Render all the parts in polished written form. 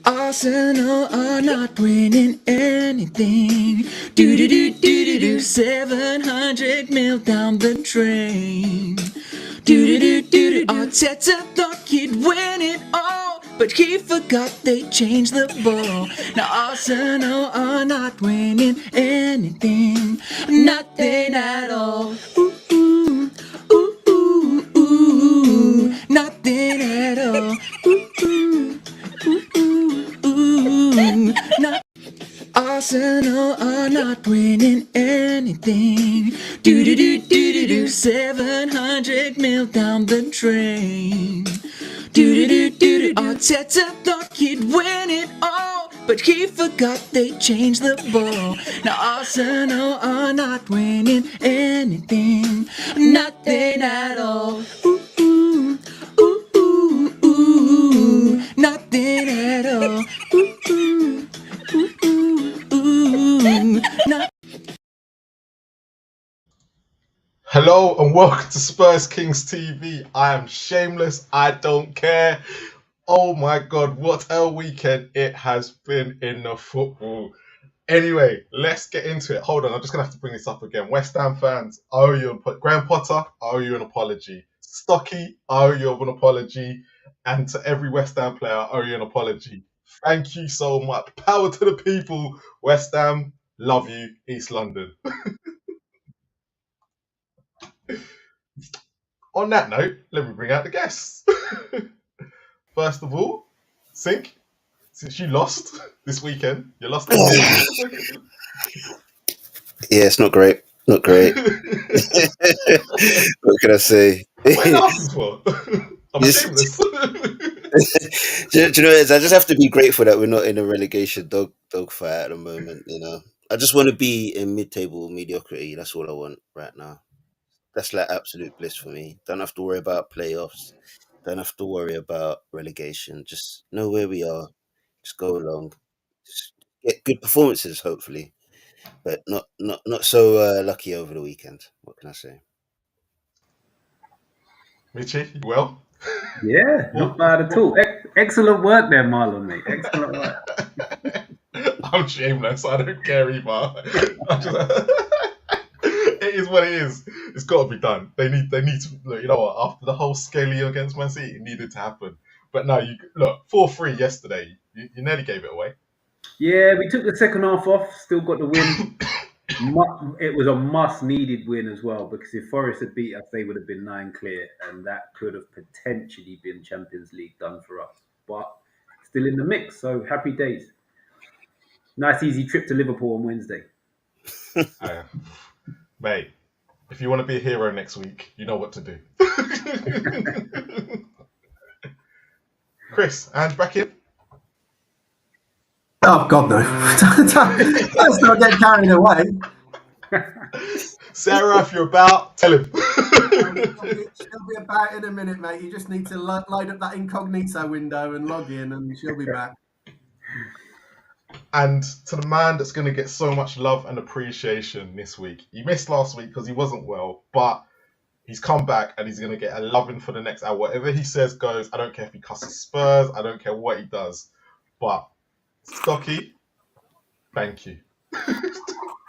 Arsenal are not winning anything. Do do do do do do. 700 mil down the drain. Do do do do do. Arteta thought he'd win it all, but he forgot they changed the ball. Now Arsenal are not winning anything, nothing at all. Ooh ooh ooh ooh ooh, nothing at all. Ooh ooh ooh ooh, not. Arsenal are not winning anything. Do do do do do do. 700 mil down the drain. Do do do do do. Arteta thought he'd win it all, but he forgot they changed the ball. Now Arsenal are not winning anything, nothing at all. Ooh ooh ooh ooh ooh, nothing at all. Ooh ooh ooh ooh, not. Hello and welcome to Spurs Kings TV. I am shameless. I don't care. Oh my God, what a weekend it has been in the football. Anyway, let's get into it. Hold on, I'm just going to have to bring this up again. West Ham fans, I owe you Graham Potter, I owe you an apology. Stocky, I owe you an apology. And to every West Ham player, I owe you an apology. Thank you so much. Power to the people. West Ham, love you. East London. On that note, let me bring out the guests. First of all, Sink, since you lost this weekend, you lost the Yeah, it's not great. Not great. What can I say? What are you laughing for? I'm shameless. do you know what it is? I just have to be grateful that we're not in a relegation dogfight at the moment. You know, I just want to be in mid-table mediocrity. That's all I want right now. That's like absolute bliss for me. Don't have to worry about playoffs. Don't have to worry about relegation. Just know where we are. Just go along. Just get good performances, hopefully, but not so lucky over the weekend. What can I say? Mitchie, you well? Yeah, not bad at all. Excellent work there, Marlon, mate. Excellent work. I'm shameless. I don't care either. It is what it is. It's got to be done. They need to. Look, you know what? After the whole Scaly against Man City, it needed to happen. But no, you look 4-3 yesterday. You nearly gave it away. Yeah, we took the second half off, still got the win. It was a must-needed win as well, because if Forest had beat us, they would have been 9 clear, and that could have potentially been Champions League done for us. But still in the mix, so happy days. Nice, easy trip to Liverpool on Wednesday. Mate, if you want to be a hero next week, you know what to do. Chris, and back in. Oh God, no! Let's not get carried away. Sarah, if you're about, tell him. She'll be about in a minute, mate. You just need to load up that incognito window and log in, and she'll be back. And to the man that's going to get so much love and appreciation this week. He missed last week because he wasn't well, but he's come back and he's going to get a loving for the next hour. Whatever he says goes. I don't care if he cusses Spurs. I don't care what he does. But Stocky, thank you.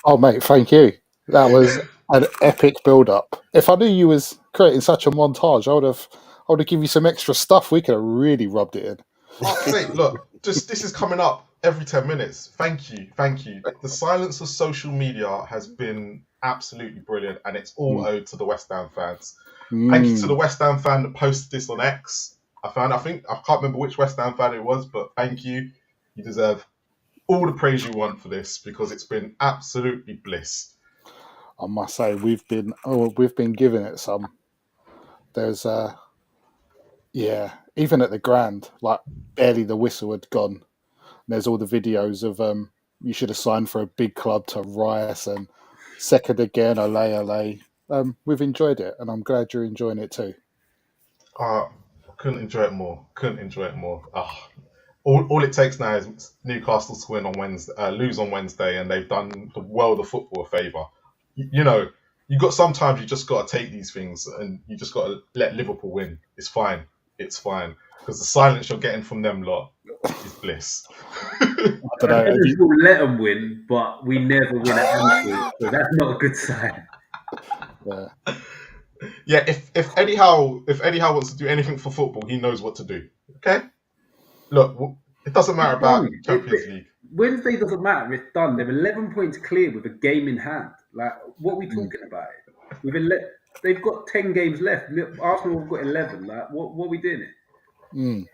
Oh, mate, thank you. That was an epic build-up. If I knew you was creating such a montage, I would have given you some extra stuff. We could have really rubbed it in. Oh, mate, look, this is coming up every 10 minutes. Thank you. The silence of social media has been absolutely brilliant, and it's all owed to the West Ham fans. Thank you to the West Ham fan that posted this on X. I can't remember which West Ham fan it was, but thank you. You deserve all the praise you want for this, because it's been absolutely bliss. I must say, we've been giving it some. There's even at the Grand, like barely the whistle had gone. There's all the videos of you should have signed for a big club to Rice and second again, ole. We've enjoyed it, and I'm glad you're enjoying it too. Couldn't enjoy it more. All it takes now is Newcastle to win on Wednesday, lose on Wednesday, and they've done the world of football a favour. Sometimes you just got to take these things, and you just got to let Liverpool win. It's fine. because the silence you're getting from them lot is bliss. I don't know. Have you, We'll let them win, but we never win at Anfield, so that's not a good sign. Yeah, if Eddie Howe wants to do anything for football, he knows what to do. Okay, look, it doesn't matter about Champions League. Wednesday doesn't matter. It's done. They're 11 points clear with a game in hand. Like, what are we talking about? They've got 10 games left. Arsenal have got 11. Like, what are we doing here?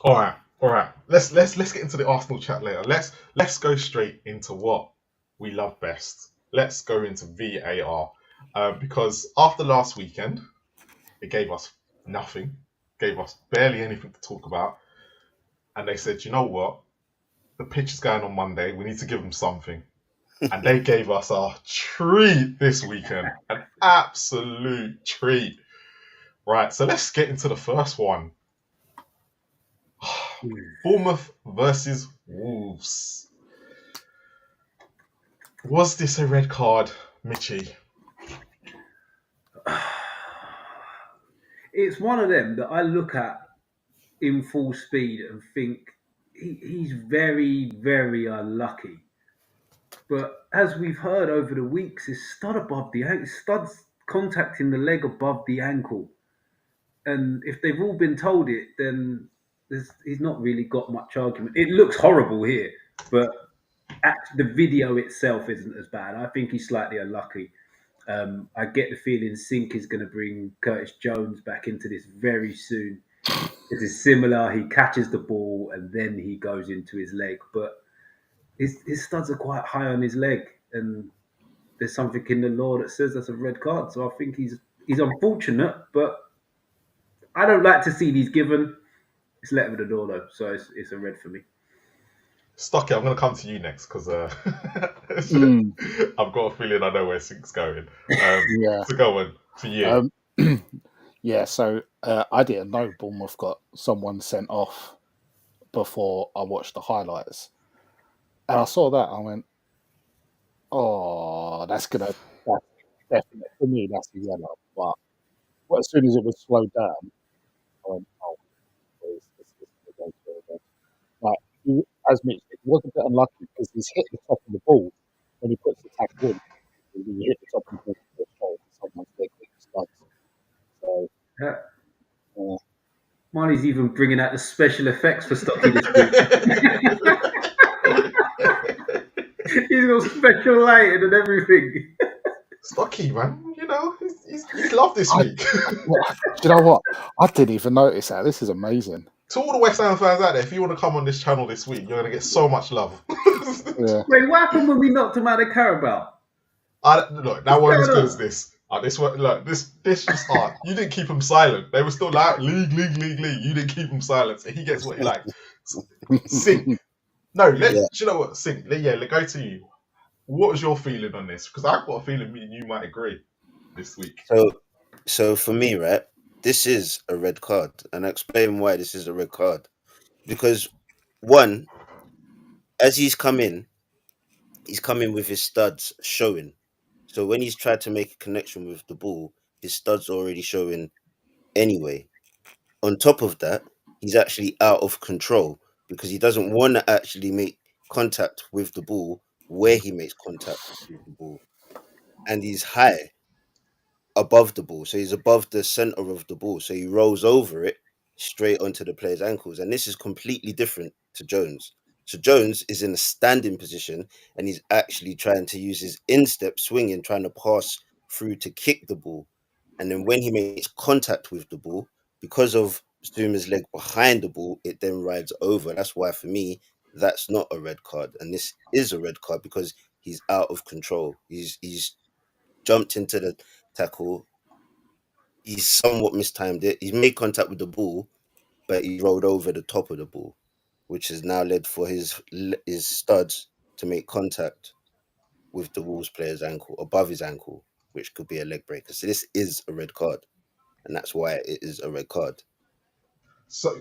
All right. Let's get into the Arsenal chat later. Let's go straight into what we love best. Let's go into VAR, because after last weekend, it gave us nothing, gave us barely anything to talk about, and they said, you know what, the pitch is going on Monday. We need to give them something, and they gave us a treat this weekend, an absolute treat. Right, so let's get into the first one. Bournemouth versus Wolves. Was this a red card, Mitchie? It's one of them that I look at in full speed and think he's very, very unlucky. But as we've heard over the weeks, his stud above the ankle, stud's contacting the leg above the ankle. And if they've all been told it, then he's not really got much argument. It looks horrible here, but the video itself isn't as bad. I think he's slightly unlucky. I get the feeling Sink is going to bring Curtis Jones back into this very soon. It is similar. He catches the ball and then he goes into his leg. But his studs are quite high on his leg. And there's something in the law that says that's a red card. So I think he's unfortunate, but I don't like to see these given. It's let with the door though, so it's a red for me. Stocky, I'm going to come to you next because I've got a feeling I know where Sink's going. So go on for you. So I didn't know Bournemouth got someone sent off before I watched the highlights. And I saw that, I went, oh, that's definitely, for me, that's a yellow. But as soon as it was slowed down, I went, oh, like, as Mitch said, he was a bit unlucky because he's hit the top of the ball when he puts the tackle in. He hit the top of the ball, someone's leg with the studs. So, Marley's even bringing out the special effects for Stocky this week. He's got special lighting and everything. Stocky, man, he's loved this week. Do you know what? I didn't even notice that. This is amazing. To all the West Ham fans out there, if you want to come on this channel this week, you're going to get so much love. Yeah. Wait, what happened when we knocked him out of Carabao? Look, that wasn't as good as this. This one, look, this just hard. You didn't keep him silent. They were still like league. You didn't keep him silent. So he gets what he likes. Sink. No, you know what? Sink. Let's go to you. What was your feeling on this? Because I've got a feeling me and you might agree this week. So for me, right, this is a red card, and I explain why this is a red card. Because one, as he's come in with his studs showing. So when he's tried to make a connection with the ball, his studs are already showing anyway. On top of that, he's actually out of control because he doesn't want to actually make contact with the ball where he makes contact with the ball. And he's high above the ball. So he's above the center of the ball. So he rolls over it straight onto the player's ankles. And this is completely different to Jones. So Jones is in a standing position and he's actually trying to use his instep swinging, trying to pass through to kick the ball. And then when he makes contact with the ball, because of Zuma's leg behind the ball, it then rides over. That's why for me, that's not a red card. And this is a red card because he's out of control. He's jumped into the tackle. He's somewhat mistimed it. He's made contact with the ball, but he rolled over the top of the ball, which has now led for his studs to make contact with the Wolves player's ankle, above his ankle, which could be a leg breaker. So this is a red card, and that's why it is a red card. So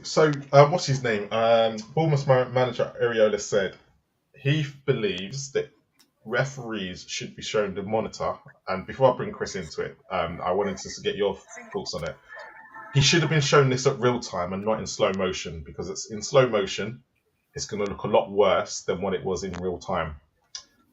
what's his name? Bournemouth manager Areola said he believes that referees should be shown the monitor. And before I bring Chris into it, I wanted to get your thoughts on it. He should have been shown this at real time and not in slow motion, because it's in slow motion, it's going to look a lot worse than what it was in real time.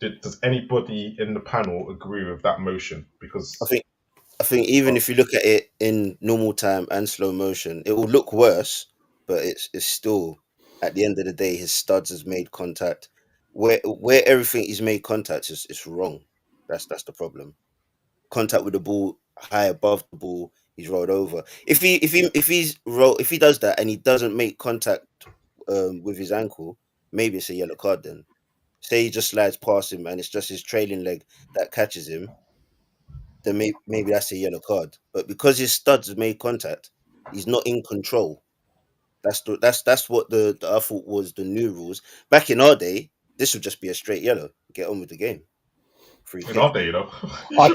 Does anybody in the panel agree with that motion? Because I think even if you look at it in normal time and slow motion, it will look worse, but it's still, at the end of the day, his studs has made contact. Where everything he's made contact is wrong. That's the problem. Contact with the ball high above the ball, he's rolled over. If he does that and he doesn't make contact with his ankle, maybe it's a yellow card then. Say he just slides past him and it's just his trailing leg that catches him, then maybe that's a yellow card. But because his studs have made contact, he's not in control. That's what the I thought was the new rules. Back in our day, this would just be a straight yellow. Get on with the game. Free in kick. our day, I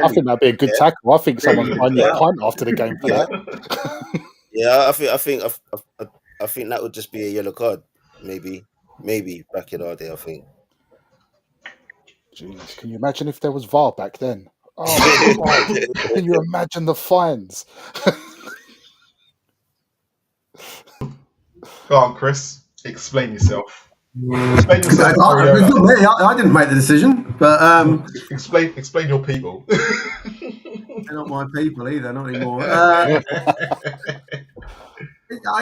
think that'd be a good Yeah. tackle. I think someone's Really? buying you a Yeah. pint after the game for Yeah. that. Yeah, I think that would just be a yellow card. Maybe back in our day, I think. Jeez, can you imagine if there was VAR back then? Oh, God. Can you imagine the fines? Go on, Chris. Explain yourself. Explain It's yourself. not me. I didn't make the decision, but Explain your people. they're not my people either, not anymore. I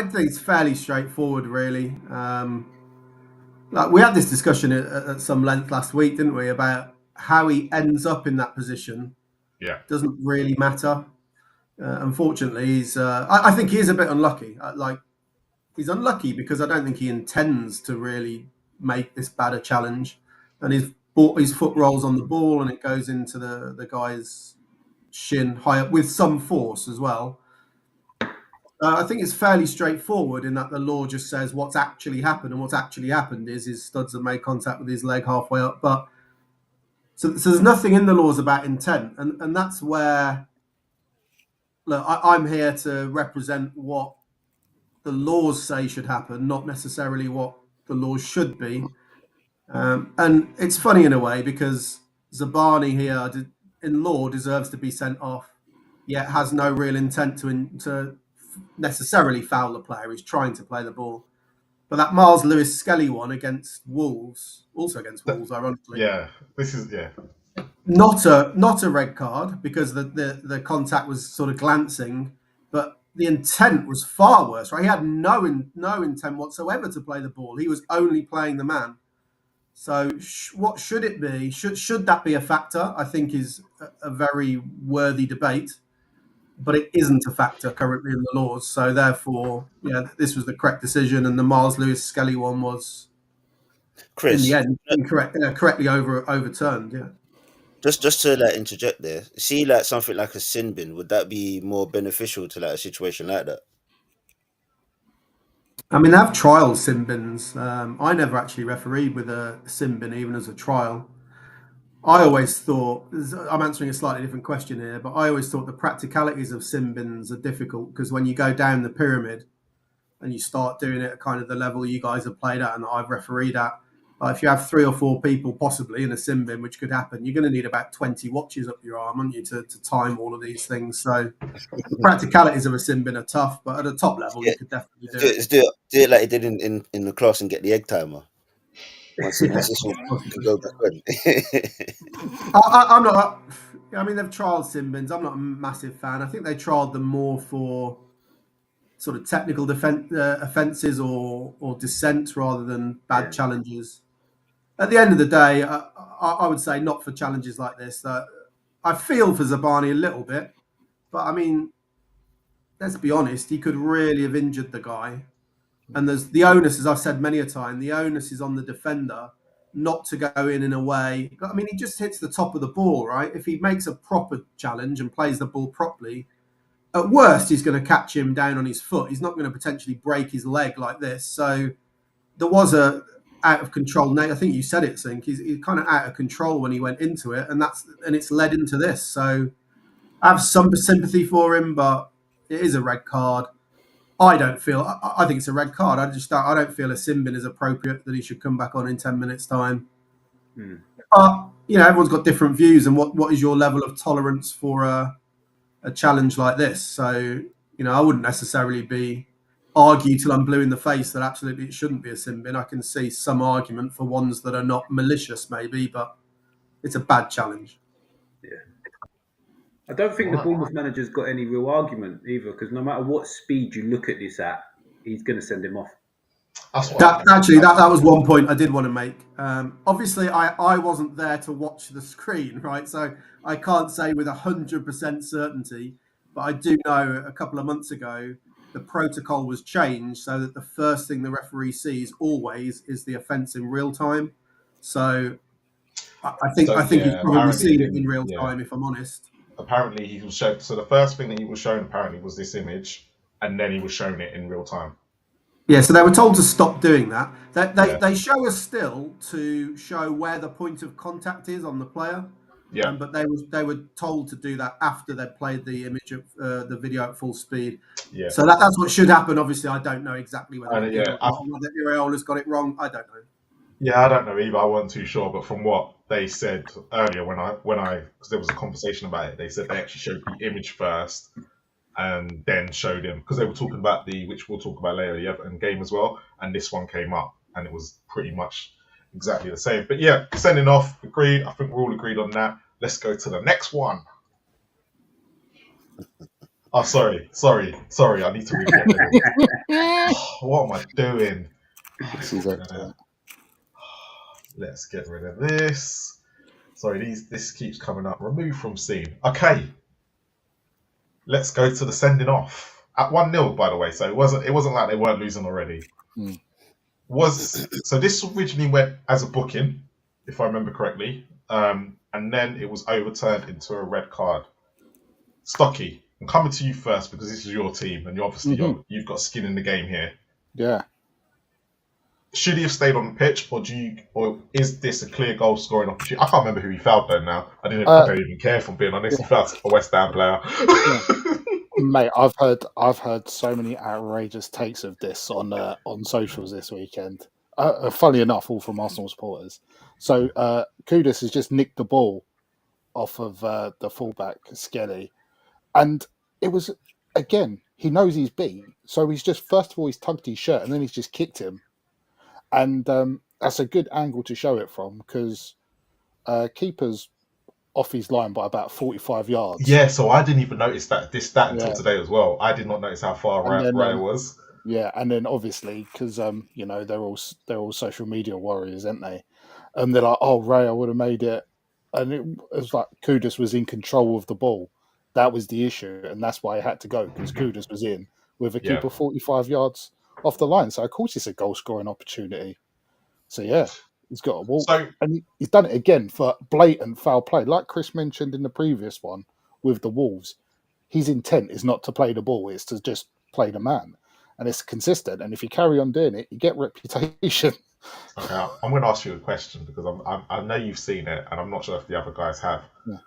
think it's fairly straightforward, really. Like we had this discussion at some length last week, didn't we, about how he ends up in that position? Yeah. Doesn't really matter. Unfortunately, he's. I think he is a bit unlucky. He's unlucky because I don't think he intends to really make this bad a challenge, and his foot rolls on the ball and it goes into the guy's shin high up with some force as well. I think it's fairly straightforward in that the law just says what's actually happened, and what's actually happened is his studs have made contact with his leg halfway up. But so there's nothing in the laws about intent, and that's where. Look, I'm here to represent what the laws say should happen, not necessarily what the laws should be. And it's funny in a way because Zabani here, in law, deserves to be sent off, yet has no real intent to necessarily foul the player. He's trying to play the ball. But that Miles Lewis Skelly one against Wolves, also against Wolves, ironically, Yeah. This is not a red card because the contact was sort of glancing, but the intent was far worse. Right, he had no intent whatsoever to play the ball. He was only playing the man. So what should it be? Should that be a factor? I think is a very worthy debate, but it isn't a factor currently in the laws. So therefore, yeah, this was the correct decision, and the Miles Lewis Skelly one was, in the Chris, end, correctly overturned. Yeah. just to like interject there, see like something like a sin bin, would that be more beneficial to like a situation like that? I mean, they have trial sin bins. I never actually refereed with a sin bin, even as a trial. I always thought, I'm answering a slightly different question here, but I always thought the practicalities of sin bins are difficult because when you go down the pyramid and you start doing it at kind of the level you guys have played at and I've refereed at, if you have 3 or 4 people possibly in a sin bin, which could happen, you're going to need about 20 watches up your arm, aren't you, to time all of these things. So the practicalities of a sin bin are tough, but at a top level, Yeah. you could definitely do it. Do it like he did in the class and get the egg timer. Once this all can go back on. I'm not. I mean, they've trialled sin bins. I'm not a massive fan. I think they trialled them more for sort of technical offences or dissent rather than bad challenges. At the end of the day, I would say not for challenges like this. I feel for Zabani a little bit, but I mean, let's be honest. He could really have injured the guy, and there's the onus, as I've said many a time. The onus is on the defender not to go in a way. I mean, he just hits the top of the ball, right? If he makes a proper challenge and plays the ball properly, at worst, he's going to catch him down on his foot. He's not going to potentially break his leg like this. So there was a out of control. I think you said it, Sink. He's kind of out of control when he went into it, and it's led into this. So I have some sympathy for him, but it is a red card. I don't feel. I think it's a red card. I don't feel a sin bin is appropriate that he should come back on in 10 minutes' time. But everyone's got different views, and what is your level of tolerance for a challenge like this. So, I wouldn't necessarily argue till I'm blue in the face that absolutely it shouldn't be a sin bin. I can see some argument for ones that are not malicious, maybe, but it's a bad challenge. Yeah. I don't think the Bournemouth manager's got any real argument either, because no matter what speed you look at this at, he's going to send him off. That was one point I did want to make. Obviously, I wasn't there to watch the screen, right? So I can't say with 100% certainty, but I do know a couple of months ago, the protocol was changed so that the first thing the referee sees always is the offence in real time. So I think he's probably seen it in real time, if I'm honest. Apparently, he was shown. So the first thing that he was shown apparently was this image, and then he was shown it in real time. Yeah, so they were told to stop doing that. They show us still to show where the point of contact is on the player. Yeah. But they were told to do that after they'd played the image of the video at full speed. Yeah. So that's what should happen. Obviously, I don't know exactly whether Iraola's got it wrong. I don't know. Yeah, I don't know either. I wasn't too sure, but from what they said earlier, when I because there was a conversation about it, they said they actually showed the image first and then showed him, because they were talking about which we'll talk about later, the Everton game as well, and this one came up and it was pretty much exactly the same. But yeah, sending off, agreed. I think we're all agreed on that. Let's go to the next one. Oh, sorry. I need to read it. What am I doing? Let's get rid of this. Sorry, this keeps coming up. Remove from scene. Okay. Let's go to the sending off. At 1-0, by the way, so it wasn't like they weren't losing already. So this originally went as a booking, if I remember correctly. And then it was overturned into a red card. Stocky, I'm coming to you first because this is your team and you've got skin in the game here. Yeah. Should he have stayed on the pitch, or is this a clear goal scoring opportunity? I can't remember who he fouled though. Now I don't even care, if I'm being honest. He fouled a West Ham player. Mate, I've heard so many outrageous takes of this on socials this weekend. Funny enough, all from Arsenal supporters. So Kudus has just nicked the ball off of the fullback Skelly, and it was, again, he knows he's beat, so he's just, first of all, he's tugged his shirt and then he's just kicked him. And that's a good angle to show it from, because keeper's off his line by about 45 yards. Yeah, so I didn't even notice that until today as well. I did not notice how far Raya was. Yeah, and then obviously, because they're all social media warriors, aren't they? And they're like, oh, Raya would have made it. And it was like Kudus was in control of the ball. That was the issue, and that's why he had to go, because Kudus was in with a keeper 45 yards off the line. So of course it's a goal scoring opportunity. So yeah, he's got a walk, and he's done it again for blatant foul play. Like Chris mentioned in the previous one with the Wolves, his intent is not to play the ball; it's to just play the man, and it's consistent. And if you carry on doing it, you get reputation. Okay, I'm going to ask you a question, because I know you've seen it, and I'm not sure if the other guys have. Yeah.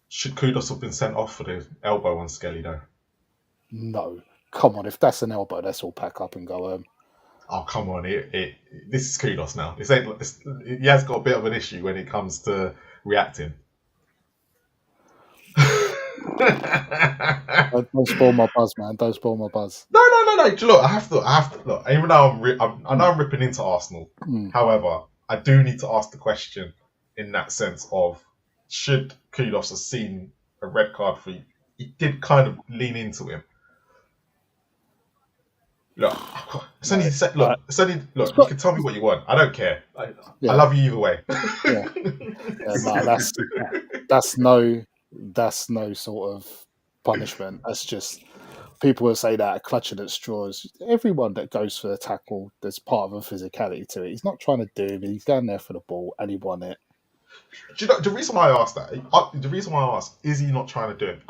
Should Kudus have been sent off for the elbow on Skelly though? No. Come on, if that's an elbow, let's all pack up and go home. Oh, come on. This is Kudus now. He has got a bit of an issue when it comes to reacting. Don't spoil my buzz, man. Don't spoil my buzz. No. Look, I have to look. Even though I know I'm ripping into Arsenal. However, I do need to ask the question in that sense of, should Kudus have seen a red card for you? He did kind of lean into him. Look, you can tell me what you want. I don't care. I love you either way. That's no sort of punishment. That's just, people will say that clutching at straws. Everyone that goes for the tackle, there's part of a physicality to it. He's not trying to do it. He's down there for the ball and he won it. Do you know the reason why I asked that? The reason why I asked, is he not trying to do it?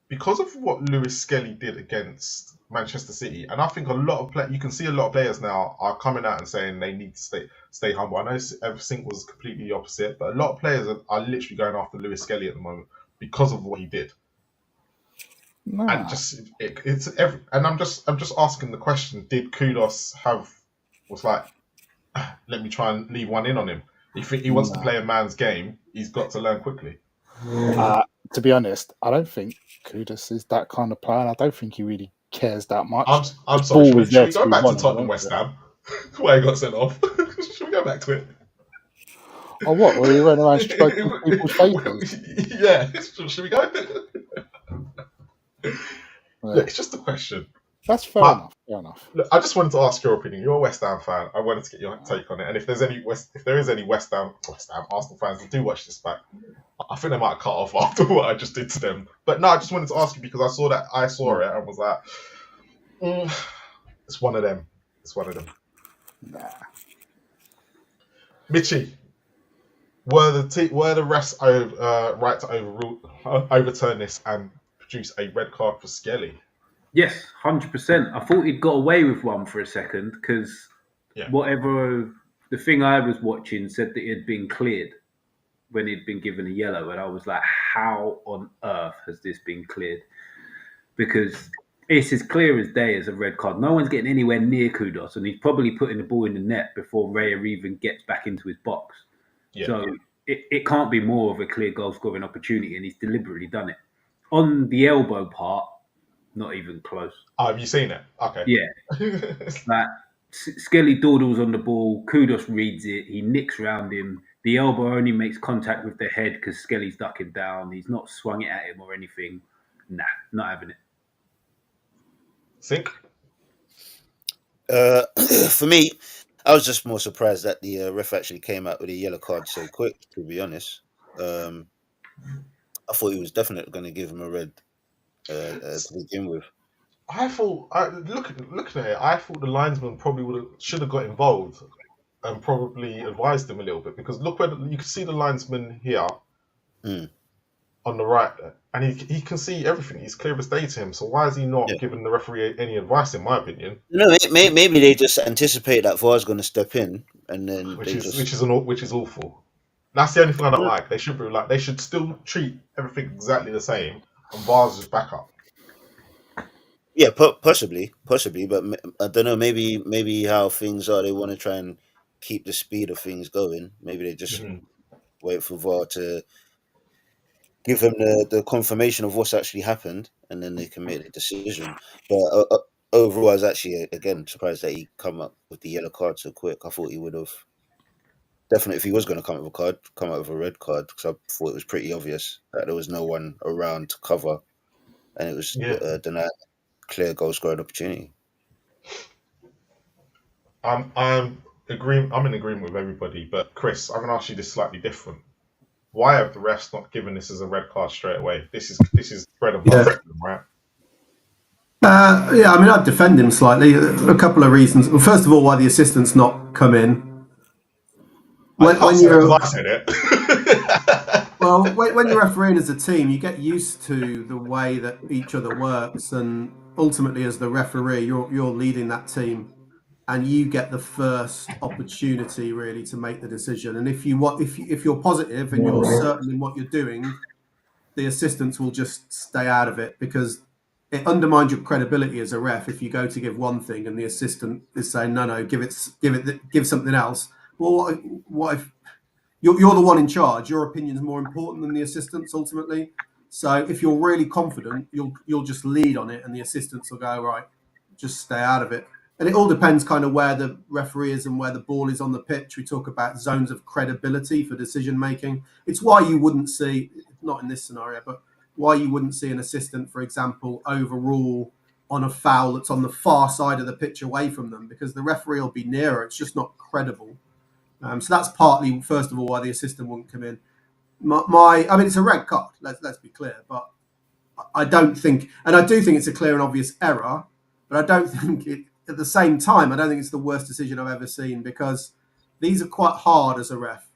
Because of what Lewis Skelly did against Manchester City, and I think you can see a lot of players now are coming out and saying they need to stay humble. I know everything was completely the opposite, but a lot of players are literally going after Lewis Skelly at the moment because of what he did. No. And I'm just asking the question: did Kudus was like, let me try and leave one in on him? If he wants to play a man's game, he's got to learn quickly. To be honest, I don't think Kudus is that kind of player. I don't think he really cares that much. I'm The sorry. ball is Should there we to go be back to won. Tottenham West Ham? Why he got sent off? Should we go back to it? Oh, what? Where he went around stroking people's faces? Yeah. Should we go? Yeah. Look, it's just a question. That's fair But enough. Fair enough. look, I just wanted to ask your opinion. You're a West Ham fan. I wanted to get your take on it. And if there is any West Ham Arsenal fans that do watch this back, I think they might cut off after what I just did to them. But no, I just wanted to ask you because I saw it and was like, it's one of them. It's one of them. Nah. Mitchie, were the refs right to overturn this and produce a red card for Skelly? Yes, 100%. I thought he'd got away with one for a second because whatever the thing I was watching said that he had been cleared when he'd been given a yellow, and I was like, how on earth has this been cleared? Because it's as clear as day as a red card. No one's getting anywhere near Kudus, and he's probably putting the ball in the net before Raya even gets back into his box. Yeah. So it can't be more of a clear goal scoring opportunity, and he's deliberately done it. On the elbow part, not even close. Oh, have you seen it? Okay. Yeah. Like, Skelly dawdles on the ball, Kudus reads it, he nicks round him. The elbow only makes contact with the head because Skelly's ducking down. He's not swung it at him or anything. Nah, not having it. Sink? For me, I was just more surprised that the ref actually came out with a yellow card so quick, to be honest. I thought he was definitely going to give him a red to begin with. I thought, looking at it, I thought the linesman probably should have got involved and probably advised him a little bit because look where you can see the linesman here on the right, and he can see everything. He's clear as day to him. So why is he not giving the referee any advice? In my opinion, no, maybe they just anticipate that VAR's going to step in, and then which is awful. That's the only thing I don't like. They should still treat everything exactly the same, and VAR's just back up. Yeah, possibly, but I don't know. Maybe how things are, they want to try and keep the speed of things going. Maybe they just wait for VAR to give them the confirmation of what's actually happened, and then they can make the decision. But overall, I was actually again surprised that he come up with the yellow card so quick. I thought he would have definitely, if he was going to come up with a card, come up with a red card because I thought it was pretty obvious that there was no one around to cover, and it was denied clear goal scoring opportunity. I'm in agreement with everybody, but Chris, I'm going to ask you this slightly different. Why have the refs not given this as a red card straight away? This is bread and butter for them, right? I mean, I'd defend him slightly. A couple of reasons. Well, first of all, why the assistant's not come in. I said it. Well, when you're refereeing as a team, you get used to the way that each other works, and ultimately, as the referee, you're leading that team, and you get the first opportunity really to make the decision. And if you're positive and you're certain in what you're doing, the assistants will just stay out of it because it undermines your credibility as a ref if you go to give one thing and the assistant is saying no, give something else. Well, what if you're the one in charge? Your opinion is more important than the assistants ultimately. So if you're really confident, you'll just lead on it, and the assistants will go right, just stay out of it. And it all depends kind of where the referee is and where the ball is on the pitch. We talk about zones of credibility for decision making. It's why you wouldn't see, not in this scenario, but why you wouldn't see an assistant, for example, overrule on a foul that's on the far side of the pitch away from them, because the referee will be nearer. It's just not credible. So that's partly, first of all, why the assistant wouldn't come in. I mean, it's a red card. Let's be clear, but I don't think, and I do think it's a clear and obvious error, but I don't think it. At the same time, I don't think it's the worst decision I've ever seen, because these are quite hard as a ref,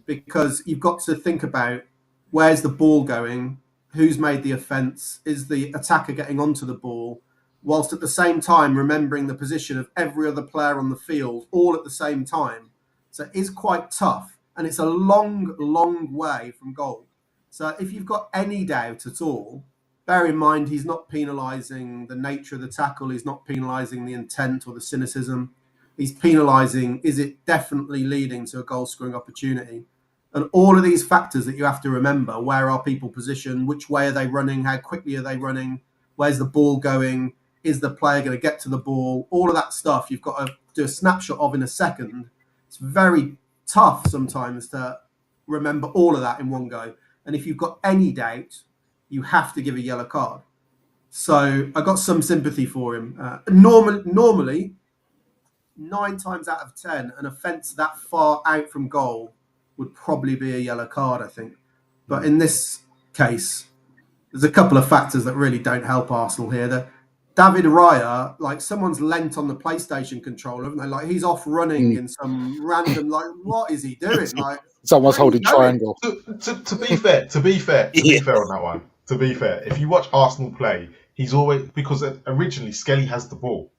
because you've got to think about where's the ball going, who's made the offence, is the attacker getting onto the ball, whilst at the same time remembering the position of every other player on the field all at the same time. So it is quite tough, and it's a long, long way from goal. So if you've got any doubt at all, bear in mind he's not penalising the nature of the tackle, he's not penalising the intent or the cynicism. He's penalising, is it definitely leading to a goal-scoring opportunity? And all of these factors that you have to remember: where are people positioned, which way are they running, how quickly are they running, where's the ball going, is the player going to get to the ball? All of that stuff you've got to do a snapshot of in a second. It's very tough sometimes to remember all of that in one go. And if you've got any doubt, you have to give a yellow card. So I got some sympathy for him. Normally, 9 times out of 10, an offence that far out from goal would probably be a yellow card, I think. But in this case, there's a couple of factors that really don't help Arsenal here. David Raya, like, someone's lent on the PlayStation controller, haven't they? Like, he's off running in some random, like, what is he doing? Like, Someone's where is he holding going? triangle. To be fair on that one. To be fair, if you watch Arsenal play, he's always, because originally Skelly has the ball,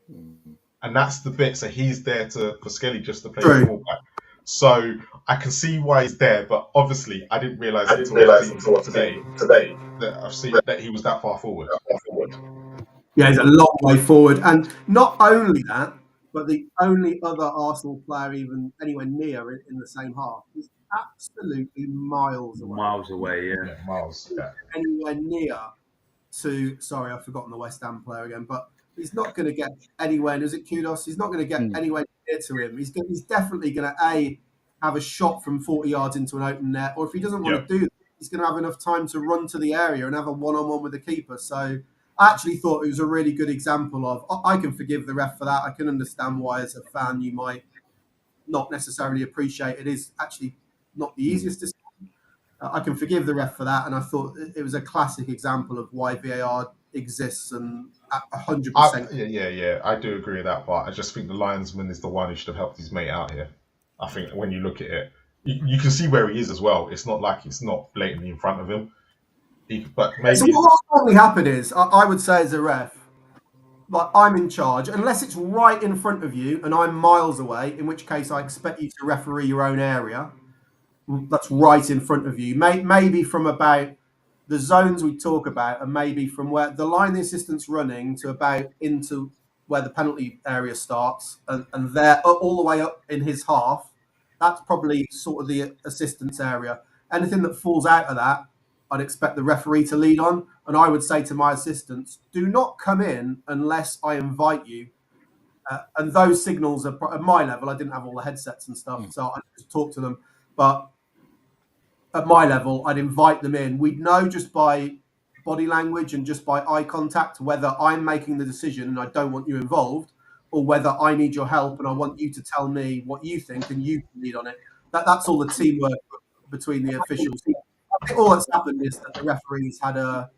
and that's the bit. So he's there for Skelly just to play the ball back. So I can see why he's there, but obviously I didn't realise until today that I've seen that he was that far forward. Yeah, he's a long way forward, and not only that, but the only other Arsenal player even anywhere near in the same half is absolutely miles away. Miles away, yeah. Miles. Yeah. Anywhere near to, sorry, I've forgotten the West Ham player again, but he's not going to get anywhere. Is it Kudos? He's not going to get anywhere near to him. He's definitely going to have a shot from 40 yards into an open net, or if he doesn't want to do that, he's going to have enough time to run to the area and have a one-on-one with the keeper. So I actually thought it was a really good example of, I can forgive the ref for that. I can understand why as a fan you might not necessarily appreciate it. Is actually not the easiest decision. I can forgive the ref for that, and I thought it was a classic example of why VAR exists, and 100%. Yeah, I do agree with that part. I just think the linesman is the one who should have helped his mate out here. I think when you look at it, you can see where he is as well. It's not like it's not blatantly in front of him. But maybe. So what will probably happen is, I would say as a ref, like, I'm in charge, unless it's right in front of you and I'm miles away, in which case I expect you to referee your own area. That's right in front of you. Maybe from about the zones we talk about, and maybe from where the line the assistant's running to about into where the penalty area starts, and there all the way up in his half. That's probably sort of the assistant's area. Anything that falls out of that, I'd expect the referee to lead on. And I would say to my assistants, do not come in unless I invite you. And those signals are at my level. I didn't have all the headsets and stuff, so I just talked to them. But at my level, I'd invite them in. We'd know just by body language and just by eye contact whether I'm making the decision and I don't want you involved, or whether I need your help and I want you to tell me what you think and you can lead on it. That's all the teamwork between the officials. I think all that's happened is that the referee's had a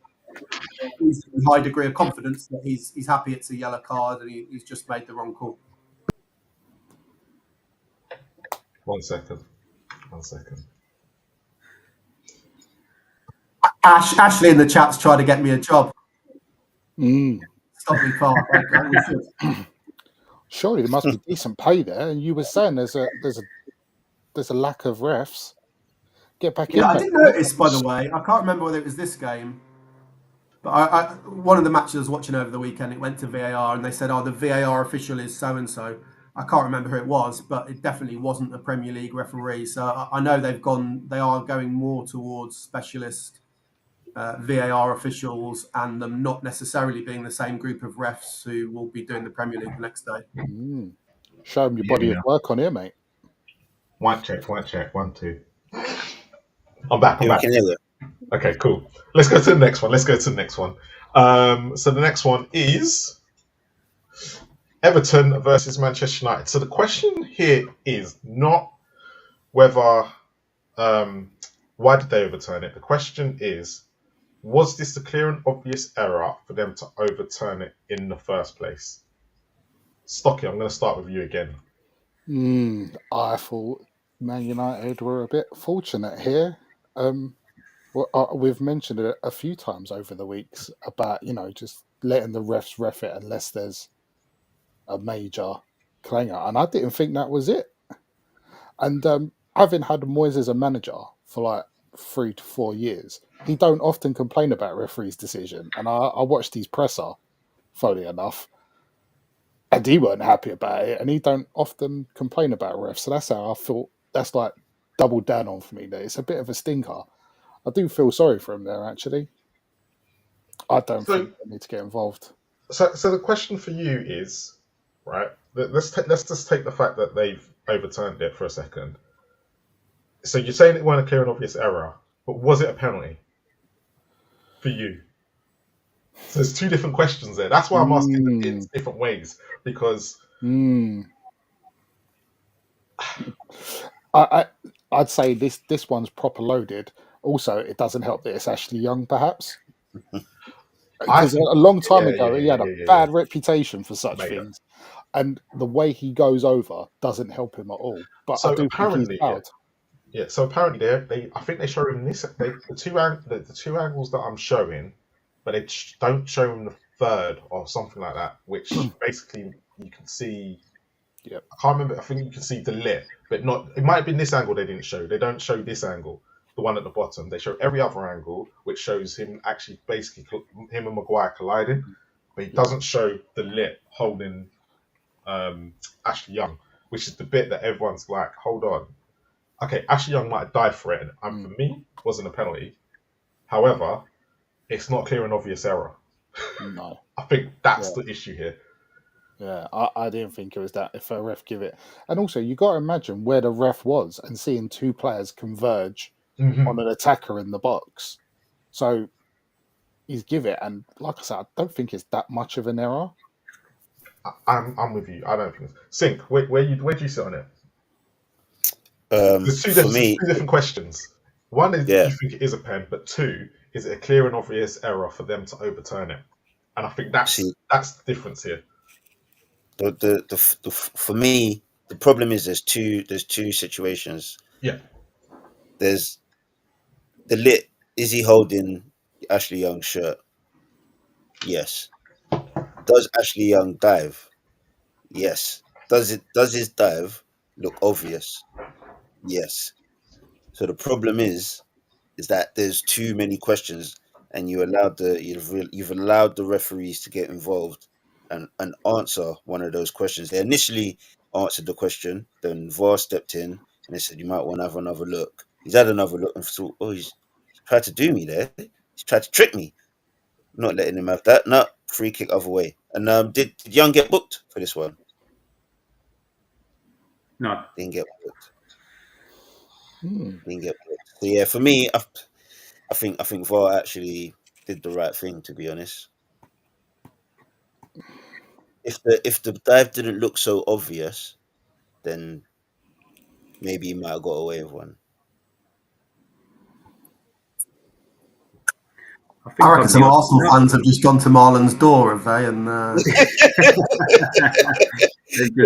high degree of confidence that he's happy it's a yellow card, and he's just made the wrong call. 1 second. Ashley in the chat's trying to get me a job. Stop me, Park. Surely there must be decent pay there. And you were saying there's a lack of refs. Get back in. I did notice, by the way, I can't remember whether it was this game, but one of the matches I was watching over the weekend, it went to VAR, and they said, the VAR official is so-and-so. I can't remember who it was, but it definitely wasn't a Premier League referee. So I know they are going more towards specialist VAR officials, and them not necessarily being the same group of refs who will be doing the Premier League the next day. Show them your body of work on here, mate. Mic check. 1, 2. I'm back. Okay, cool. Let's go to the next one. So the next one is Everton versus Manchester United. So the question here is not whether why did they overturn it. The question is, was this a clear and obvious error for them to overturn it in the first place? Stocky, I'm going to start with you again. I thought Man United were a bit fortunate here. We've mentioned it a few times over the weeks about, just letting the refs ref it unless there's a major clanger. And I didn't think that was it. And having had Moyes as a manager for like 3 to 4 years, he don't often complain about referees' decision. And I watched his presser, funny enough, and he weren't happy about it. And he don't often complain about refs. So that's how I thought. That's like doubled down on for me there. It's a bit of a stinker. I do feel sorry for him there, actually. I don't So, think they need to get involved. so the question for you is, right? Let's just take the fact that they've overturned it for a second. So you're saying it wasn't a clear and obvious error, but was it a penalty for you? So there's two different questions there. That's why I'm asking in different ways, because I'd say this one's proper loaded. Also, it doesn't help that it's Ashley Young, perhaps. Because a long time ago, he had a bad reputation for such things. And the way he goes over doesn't help him at all. But so I do think he's proud. Yeah, so apparently they I think they show him the two angles that I'm showing, but they don't show him the third or something like that, which basically you can see. Yep. I can't remember. I think you can see the lip, but not. It might have been this angle they didn't show. They don't show this angle, the one at the bottom. They show every other angle, which shows him actually basically him and Maguire colliding, but he doesn't show the lip holding Ashley Young, which is the bit that everyone's like, hold on. Okay, Ashley Young might have died for it, and for me, wasn't a penalty. However, it's not clear and obvious error. No. I think that's the issue here. Yeah, I didn't think it was that if a ref give it. And also, you got to imagine where the ref was and seeing two players converge on an attacker in the box. So he's give it, and like I said, I don't think it's that much of an error. I'm with you. I don't think it's... Sink, where do you sit on it? There's two different questions. One is, do you think it is a pen? But two, is it a clear and obvious error for them to overturn it? And I think that's the difference here. For me, the problem is there's two situations. Yeah. There's the lit. Is he holding Ashley Young's shirt? Yes. Does Ashley Young dive? Yes. Does his dive look obvious? Yes. So the problem is that there's too many questions, and you've allowed the referees to get involved and answer one of those questions. They initially answered the question, then VAR stepped in and they said you might want to have another look. He's had another look and thought, oh, he's tried to do me there. He's tried to trick me. I'm not letting him have that. No, free kick other way. And did Young get booked for this one? No, didn't get booked. Didn't get booked. So yeah, for me, I think VAR actually did the right thing, to be honest. If the dive didn't look so obvious, then maybe he might have got away with one. I reckon some Arsenal fans have just gone to Marlon's door, have they? And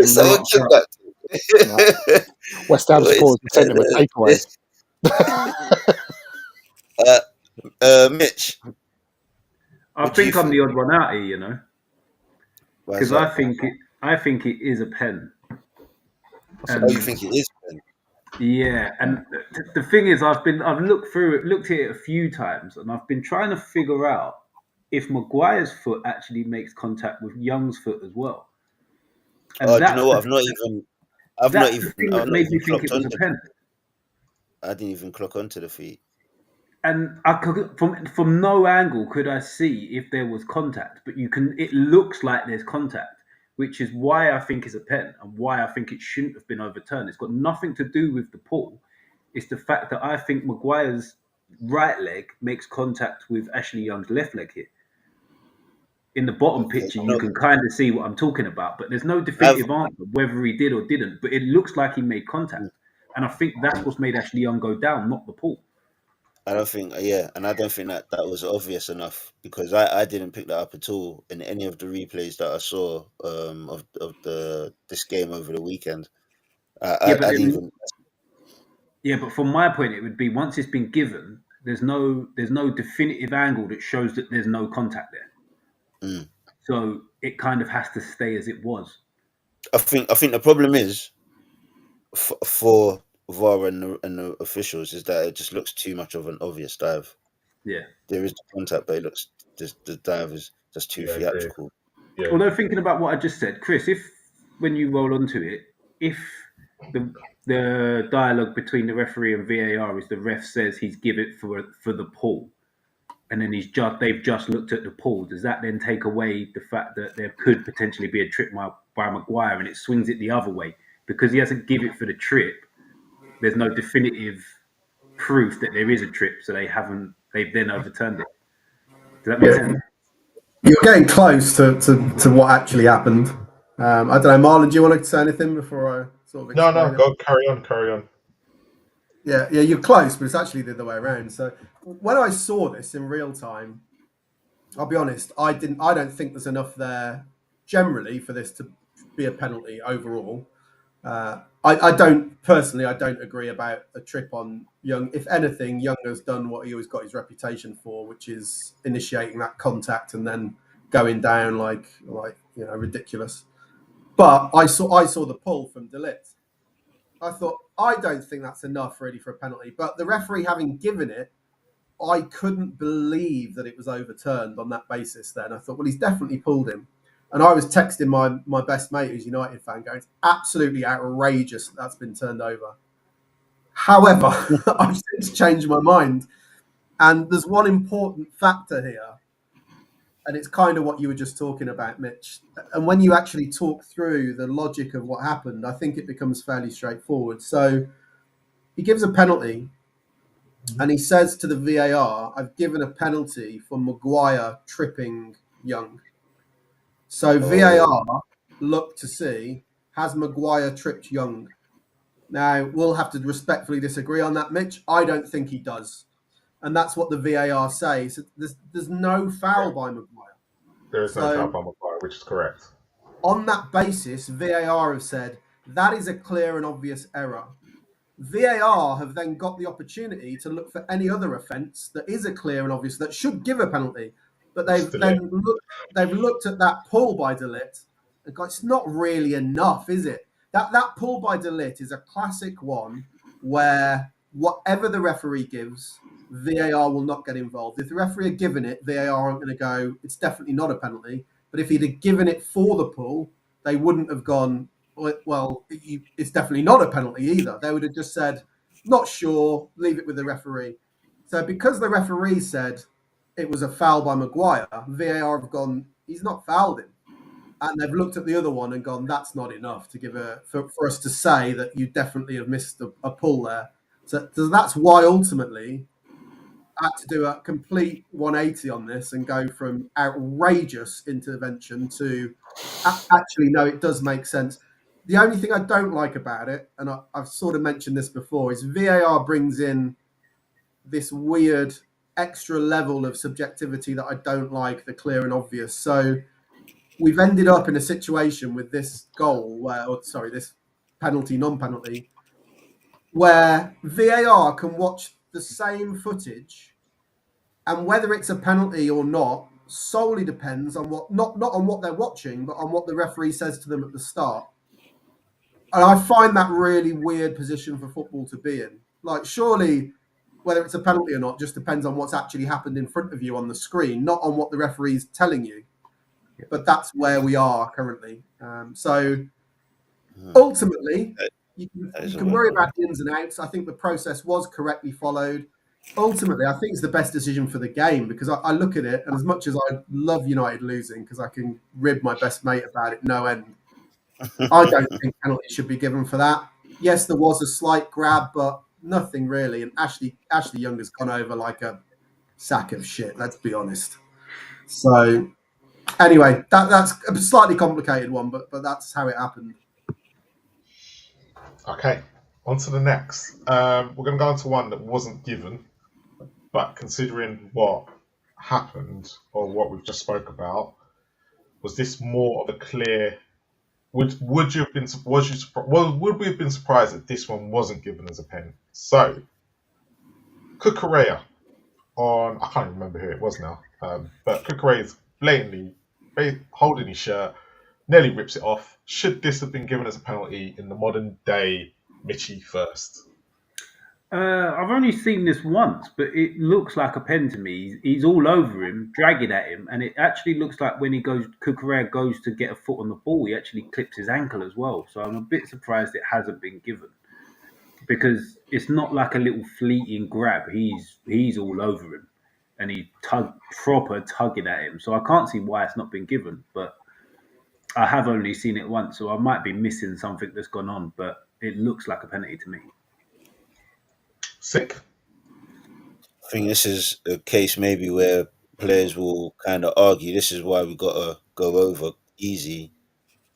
Someone took that. West Ham supporters sent him a takeaway. Mitch, I think I'm the odd one out here, you know, because I think it is a pen. You think it is a pen? Yeah, and the thing is, I've looked at it a few times, and I've been trying to figure out if Maguire's foot actually makes contact with Young's foot as well. And do you know what? I've not even made me think it was a pen. I didn't even clock onto the feet. And I could, from no angle could I see if there was contact, but it looks like there's contact, which is why I think it's a pen and why I think it shouldn't have been overturned. It's got nothing to do with the pull. It's the fact that I think Maguire's right leg makes contact with Ashley Young's left leg here. In the bottom picture, you can kind of see what I'm talking about, but there's no definitive answer whether he did or didn't, but it looks like he made contact. And I think that's what's made Ashley Young go down, not the pull. I don't think, and I don't think that was obvious enough, because I didn't pick that up at all in any of the replays that I saw of this game over the weekend. I didn't even. Yeah, but from my point, it would be once it's been given, there's no definitive angle that shows that there's no contact there. So it kind of has to stay as it was. I think the problem is for VAR and the officials is that it just looks too much of an obvious dive. Yeah, there is the contact, but it looks the dive is just too theatrical. Yeah. Although thinking about what I just said, Chris, if when you roll onto it, if the dialogue between the referee and VAR is the ref says he's give it for the pull, and then they've just looked at the pull. Does that then take away the fact that there could potentially be a trip by Maguire, and it swings it the other way because he hasn't give it for the trip? There's no definitive proof that there is a trip, so they've then overturned it. Does that make sense? You're getting close to what actually happened. I don't know, Marlon, do you want to say anything before I sort of explain No, it? go carry on. Yeah, you're close, but it's actually the other way around. So when I saw this in real time, I'll be honest, I don't think there's enough there generally for this to be a penalty overall. I don't agree about a trip on Young. If anything, Young has done what he always got his reputation for, which is initiating that contact and then going down like ridiculous. But I saw the pull from De Ligt. I thought, I don't think that's enough really for a penalty. But the referee having given it, I couldn't believe that it was overturned on that basis then. I thought, well, he's definitely pulled him. And I was texting my best mate who's a United fan going, it's absolutely outrageous that's been turned over. However, I've since changed my mind. And there's one important factor here. And it's kind of what you were just talking about, Mitch. And when you actually talk through the logic of what happened, I think it becomes fairly straightforward. So he gives a penalty. And he says to the VAR, I've given a penalty for Maguire tripping Young. So VAR looked to see, has Maguire tripped Young? Now, we'll have to respectfully disagree on that, Mitch. I don't think he does. And that's what the VAR says. So there's no foul by Maguire. There is no foul by Maguire, which is correct. On that basis, VAR have said, that is a clear and obvious error. VAR have then got the opportunity to look for any other offence that is a clear and obvious that should give a penalty, but they've looked at that pull by De Ligt and gone, it's not really enough, is it? That pull by De Ligt is a classic one where whatever the referee gives, VAR will not get involved. If the referee had given it, VAR aren't going to go, it's definitely not a penalty. But if he'd have given it for the pull, they wouldn't have gone, well, it's definitely not a penalty either. They would have just said, not sure, leave it with the referee. So because the referee said it was a foul by Maguire, VAR have gone, he's not fouled him. And they've looked at the other one and gone, that's not enough to give for us to say that you definitely have missed a pull there. So that's why ultimately I had to do a complete 180 on this and go from outrageous intervention to actually, no, it does make sense. The only thing I don't like about it, and I've sort of mentioned this before, is VAR brings in this weird extra level of subjectivity that I don't like, the clear and obvious. So we've ended up in a situation with this goal, this penalty, non-penalty, where VAR can watch the same footage, and whether it's a penalty or not solely depends on not on what they're watching, but on what the referee says to them at the start. And I find that really weird position for football to be in. Like, surely whether it's a penalty or not just depends on what's actually happened in front of you on the screen, not on what the referee's telling you. But that's where we are currently. So ultimately, you can worry about the ins and outs. I think the process was correctly followed. Ultimately, I think it's the best decision for the game because I look at it, and as much as I love United losing because I can rib my best mate about it no end, I don't think penalties should be given for that. Yes, there was a slight grab, but nothing really. And Ashley Young has gone over like a sack of shit, let's be honest. So anyway, that's a slightly complicated one, but that's how it happened. Okay, on to the next. We're going to go on to one that wasn't given, but considering what happened or what we've just spoke about, was this more of a clear? Would you have been? Would we have been surprised that this one wasn't given as a pen? So, Cucurella on, I can't remember who it was now, but Cucurella is blatantly holding his shirt, nearly rips it off. Should this have been given as a penalty in the modern day Mitchie first? I've only seen this once, but it looks like a pen to me. He's all over him, dragging at him, and it actually looks like when Cucurella goes to get a foot on the ball, he actually clips his ankle as well. So I'm a bit surprised it hasn't been given because it's not like a little fleeting grab. He's all over him, and he proper tugging at him. So I can't see why it's not been given, but I have only seen it once, so I might be missing something that's gone on. But it looks like a penalty to me. Sick. I think this is a case maybe where players will kind of argue. This is why we got to go over easy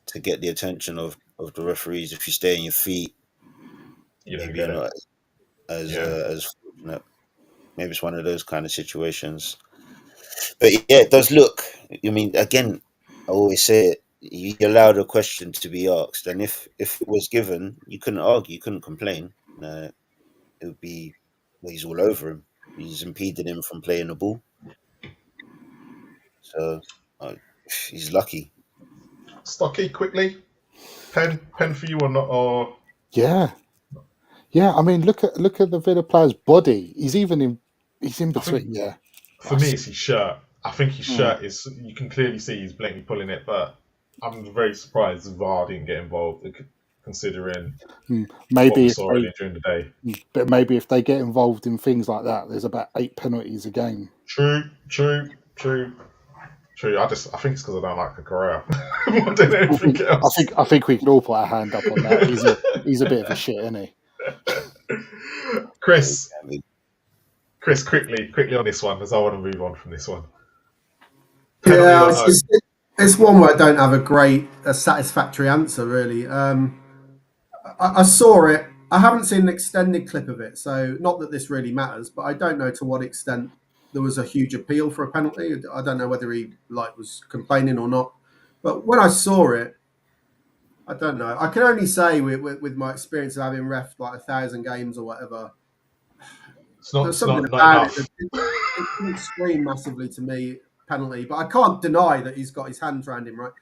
to get the attention of the referees. If you stay on your feet, You don't maybe get you're it. not as fortunate. Maybe it's one of those kind of situations. But yeah, it does look. I mean, again, I always say it. You allow the question to be asked, and if it was given, you couldn't argue, you couldn't complain. It would be, well, he's all over him. He's impeded him from playing the ball. So he's lucky. Stocky, quickly. Pen for you or not? Or Yeah. I mean, look at the Villa player's body. He's in between. Yeah. for me, it's his shirt. I think his shirt is. You can clearly see he's blatantly pulling it, but I'm very surprised VAR didn't get involved, considering what Maybe we if saw they, earlier during the day. but maybe if they get involved in things like that, there's about 8 penalties a game. True. I think it's because I don't like Cucurella more than anything else. I think we can all put our hand up on that. He's a bit of a shit, isn't he? Chris, quickly on this one, as I want to move on from this one. Yeah, it's one where I don't have a satisfactory answer, really. I saw it. I haven't seen an extended clip of it, so not that this really matters, but I don't know to what extent there was a huge appeal for a penalty. I don't know whether he was complaining or not. But when I saw it, I don't know. I can only say with my experience of having ref like 1,000 games or whatever, there's something about it that it didn't scream massively to me penalty. But I can't deny that he's got his hands around him, right?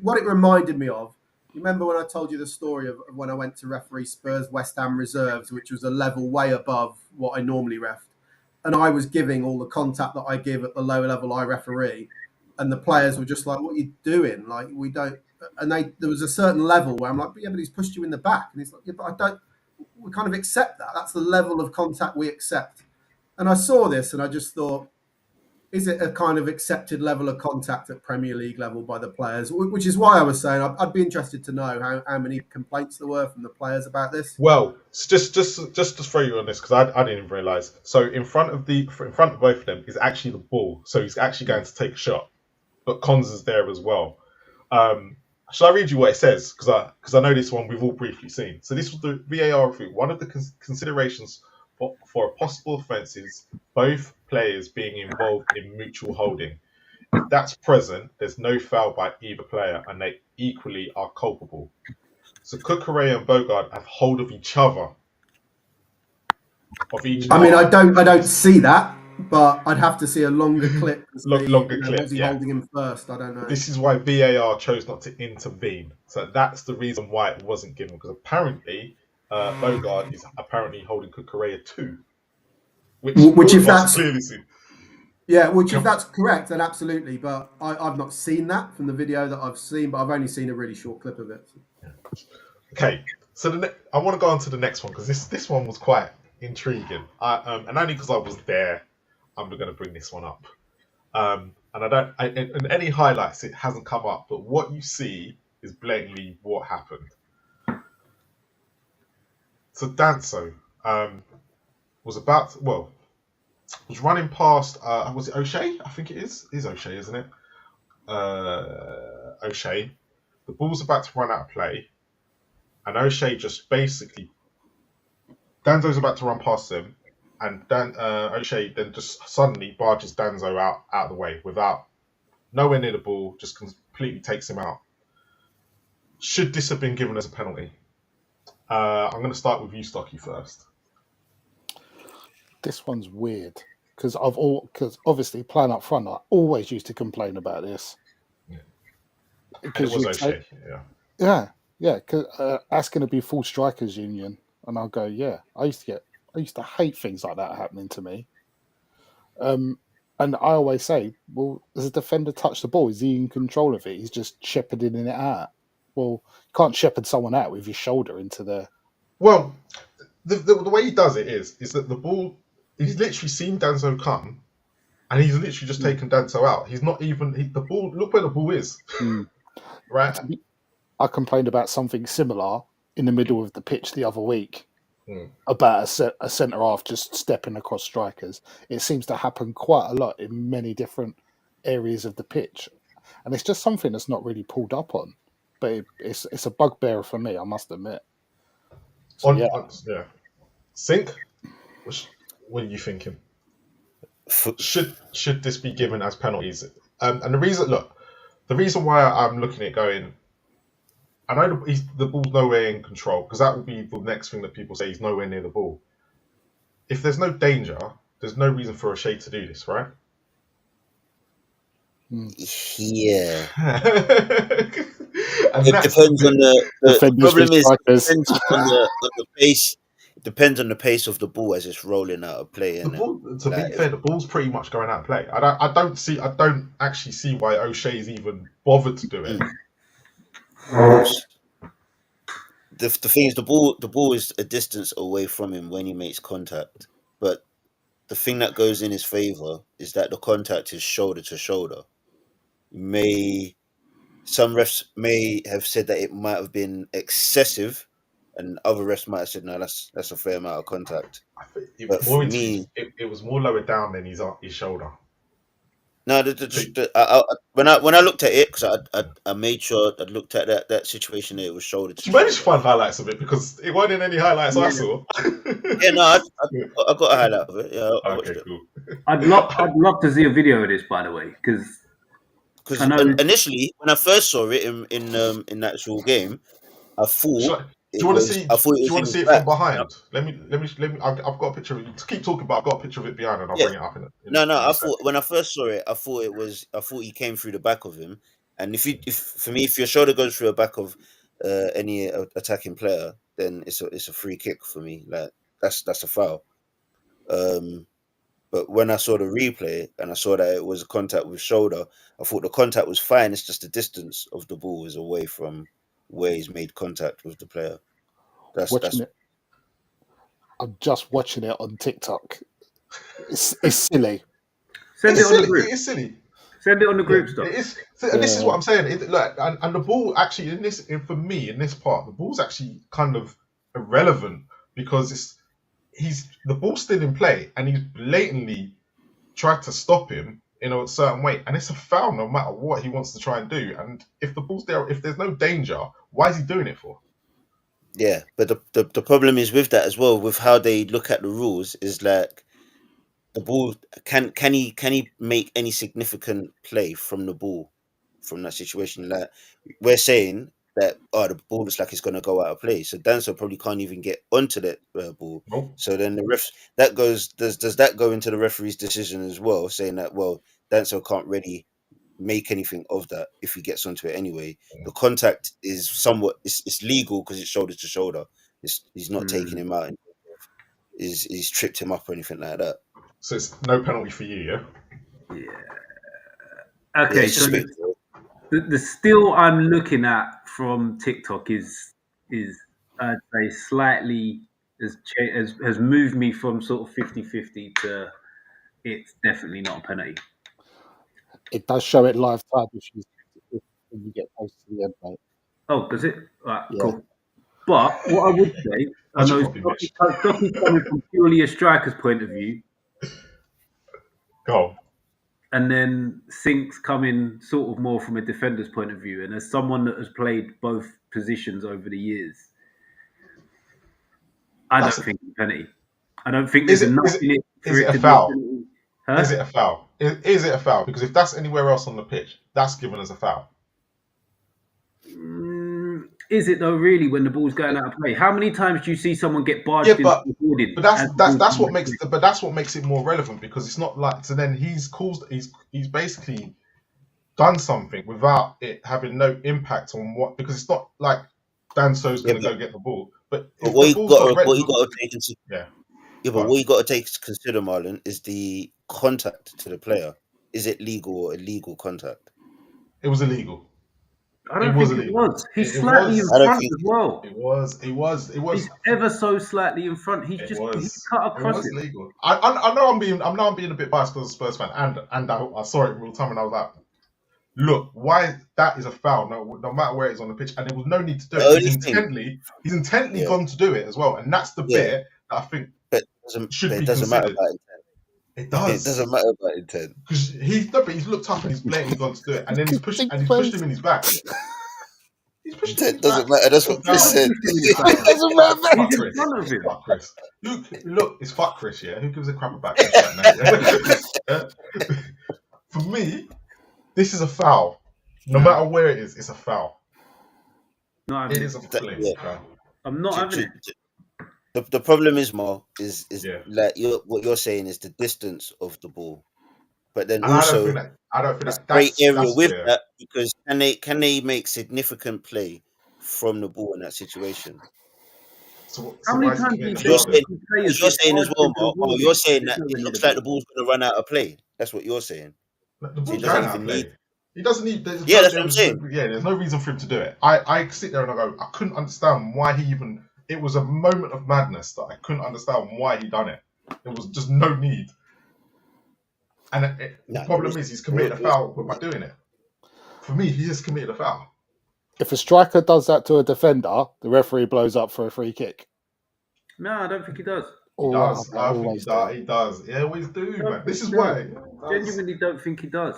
What it reminded me of, you remember when I told you the story of when I went to referee Spurs West Ham reserves, which was a level way above what I normally ref, and I was giving all the contact that I give at the lower level I referee, and the players were just like, "What are you doing? Like, we don't." And there was a certain level where I'm like, "Yeah, but he's pushed you in the back," and he's like, "Yeah, but I don't." We kind of accept that. That's the level of contact we accept. And I saw this, and I just thought, is it a kind of accepted level of contact at Premier League level by the players? Which is why I was saying I'd be interested to know how many complaints there were from the players about this. Well, just to throw you on this, because I didn't even realise. So in front of both of them is actually the ball. So he's actually going to take a shot, but Cons is there as well. Shall I read you what it says? Because I know this one we've all briefly seen. So this was the VAR review. One of the considerations for a possible offence is both players being involved in mutual holding. If that's present, there's no foul by either player, and they equally are culpable. So Cucurella and Bogard have hold of each other. I mean, I don't see that, but I'd have to see a longer clip. Longer clip. Was he holding him first? I don't know. This is why VAR chose not to intervene. So that's the reason why it wasn't given, because apparently Bogard is apparently holding Cucurella too. Which if that's clearly seen. Yeah, if that's correct, then absolutely. But I've not seen that from the video that I've seen, but I've only seen a really short clip of it. Okay, so I want to go on to the next one, because this one was quite intriguing. And only because I was there, I'm going to bring this one up. And in any highlights, it hasn't come up, but what you see is blatantly what happened. So Danso was running past, was it O'Shea? I think it is. It is O'Shea, isn't it? O'Shea. The ball's about to run out of play, and O'Shea just basically, Danzo's about to run past him, and O'Shea then just suddenly barges Danzo out of the way without nowhere near the ball, just completely takes him out. Should this have been given as a penalty? I'm going to start with you, Stocky, first. This one's weird because obviously playing up front, I always used to complain about this. Yeah. Because it was O'Shea. Yeah. Because that's going to be full strikers union, and I'll go, yeah. I used to get I used to hate things like that happening to me. And I always say, well, does a defender touch the ball? Is he in control of it? He's just shepherding it out. Well, you can't shepherd someone out with your shoulder into the. Well, the way he does it is that the ball. He's literally seen Danso come, and he's literally just taken Danso out. He's not even the ball. Look where the ball is, right? I complained about something similar in the middle of the pitch the other week about a centre half just stepping across strikers. It seems to happen quite a lot in many different areas of the pitch, and it's just something that's not really pulled up on. But it's a bugbear for me, I must admit. So, yeah. Sink. What are you thinking? Should this be given as penalties? And the reason why I'm looking at going, I know the ball's nowhere in control, because that will be the next thing that people say, he's nowhere near the ball. If there's no danger, there's no reason for O'Shea to do this, right? Yeah. And it depends on the problem is strikers. depends on the pace. It depends on the pace of the ball as it's rolling out of play. Be fair, the ball's pretty much going out of play. I don't actually see why O'Shea is even bothered to do it. The thing is, the ball is a distance away from him when he makes contact. But the thing that goes in his favour is that the contact is shoulder to shoulder. Some refs may have said that it might have been excessive, and other refs might have said, no, that's a fair amount of contact. But for me, it was more lower down than his shoulder. No, when I looked at it, because I made sure I looked at that situation there, it was shoulder to shoulder. You managed to find highlights of it, because it wasn't in any highlights I saw. Yeah, no, I got a highlight of it. Yeah, I watched it. Cool. I'd love to see a video of this, by the way, because initially when I first saw it in the actual game, I thought. Do you want to see it from behind? Let me. I've got a picture of it. To keep talking about, I've got a picture of it behind, and I'll bring it up in it. I thought when I first saw it, I thought he came through the back of him. And if your shoulder goes through the back of any attacking player, then it's a free kick for me. Like that's a foul. But when I saw the replay and I saw that it was a contact with shoulder, I thought the contact was fine. It's just the distance of the ball is away from where he's made contact with the player. I'm just watching it on TikTok. It's silly. Send it on the group. It is silly. Send it on the group stuff. It is. And this is what I'm saying. And the ball actually for me in this part, the ball's actually kind of irrelevant, because the ball's still in play and he's blatantly tried to stop him in a certain way, and it's a foul no matter what he wants to try and do. And if the ball's there, if there's no danger, why is he doing it for? Yeah, but the problem is with that as well, with how they look at the rules, is like the ball can he make any significant play from the ball from that situation? Like we're saying that the ball looks like it's going to go out of play, so Danso probably can't even get onto that ball. Nope. So then the refs does that go into the referee's decision as well, saying that Danso can't really make anything of that if he gets onto it anyway. The contact is somewhat it's legal because it's shoulder to shoulder. He's not taking him out. He's tripped him up or anything like that. So it's no penalty for you, yeah? Yeah. Okay, so the still I'm looking at from TikTok is I'd say slightly has moved me from sort of 50-50 to it's definitely not a penalty. It does show it live time if you get close to the end, mate. Oh, does it? Right, yeah. Cool. But what I would say, I know Stocky's coming from purely a striker's point of view. Go. And then Sink's coming sort of more from a defender's point of view. And as someone that has played both positions over the years, I don't think it's a penalty. I don't think there's enough in it for it to be a foul. Huh? Is it a foul? Is it a foul? Because if that's anywhere else on the pitch, that's given as a foul. Is it though? Really, when the ball's going out of play, how many times do you see someone get barged in? But that's what makes it more relevant, because it's not like so. Then he's basically done something without it having no impact on what, because it's not like Danso's going to go get the ball. But what you got to take into Yeah, but what you got to take to consider, Marlon, is the contact to the player. Is it legal or illegal contact? It was illegal. I don't was think it illegal. was. He's It slightly in was. I don't front think as well. It was. He's ever so slightly in front. He's It just was. he's cut It across was it. legal. I know I'm being a bit biased because I'm a Spurs fan, and I saw it in real time, and I was like, look, why that is a foul, no matter where it's on the pitch, and there was no need to do The it. only He's intently Yeah. gone to do it as well, and that's the Yeah. bit that I think but should be it doesn't matter considered. about intent. It It does. doesn't matter about intent. Because he's looked up and he's blatantly gone to do it, and then he's pushed him in his back. He's pushed him in Intent his doesn't back. matter. That's what Chris said. It doesn't matter. Fuck He's in Chris. front of him. Fuck Chris. Look, it's fuck Chris, yeah? Who gives a crap about Chris right now? Yeah? For me, this is a foul. No matter where it is, it's a foul. No, It is a flagrant foul. I'm not having it. The problem is, Mo, is Yeah. like what you're saying is the distance of the ball, but then And also I don't think it's that great area that's with where- that, because can they make significant play from the ball in that situation? So How many why is he times committing do a you foul say then? You're saying as well, Mo. Oh, you're saying that It's it nowhere looks near like the ball's going to run out of play. That's what you're saying. The So ball's he going doesn't out of even play. need. He doesn't need. Yeah, that's what I'm saying. Yeah, there's no reason for him to do it. I sit there and I go, I couldn't understand why he even. It was a moment of madness that I couldn't understand why he done it. There was just no need. And the problem is he's committed a foul by doing it. For me, he just committed a foul. If a striker does that to a defender, the referee blows up for a free kick. No, I don't think he does. He does. I think he does. He always do, man. This is why. Genuinely don't think he does.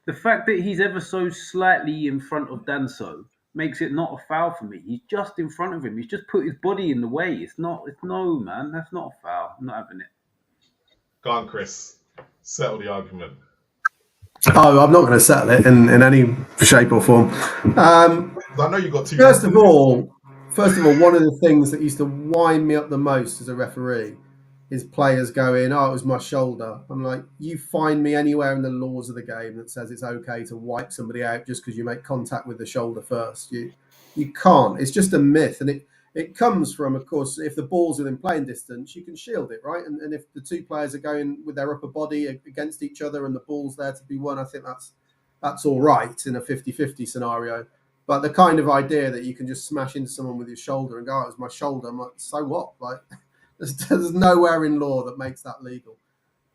The fact that he's ever so slightly in front of Danso makes it not a foul for me. He's just in front of him. He's just put his body in the way. It's no, man. That's not a foul. I'm not having it. Go on, Chris. Settle the argument. Oh, I'm not going to settle it in any shape or form. I know you got two. First of all, one of the things that used to wind me up the most as a referee is players going, "Oh, it was my shoulder." I'm like, you find me anywhere in the laws of the game that says it's okay to wipe somebody out just because you make contact with the shoulder first. You can't. It's just a myth, and it comes from, of course, if the ball's within playing distance, you can shield it, right? And if the two players are going with their upper body against each other and the ball's there to be won, I think that's all right in a 50-50 scenario. But the kind of idea that you can just smash into someone with your shoulder and go, "Oh, it was my shoulder," I'm like, so what? Like, there's nowhere in law that makes that legal.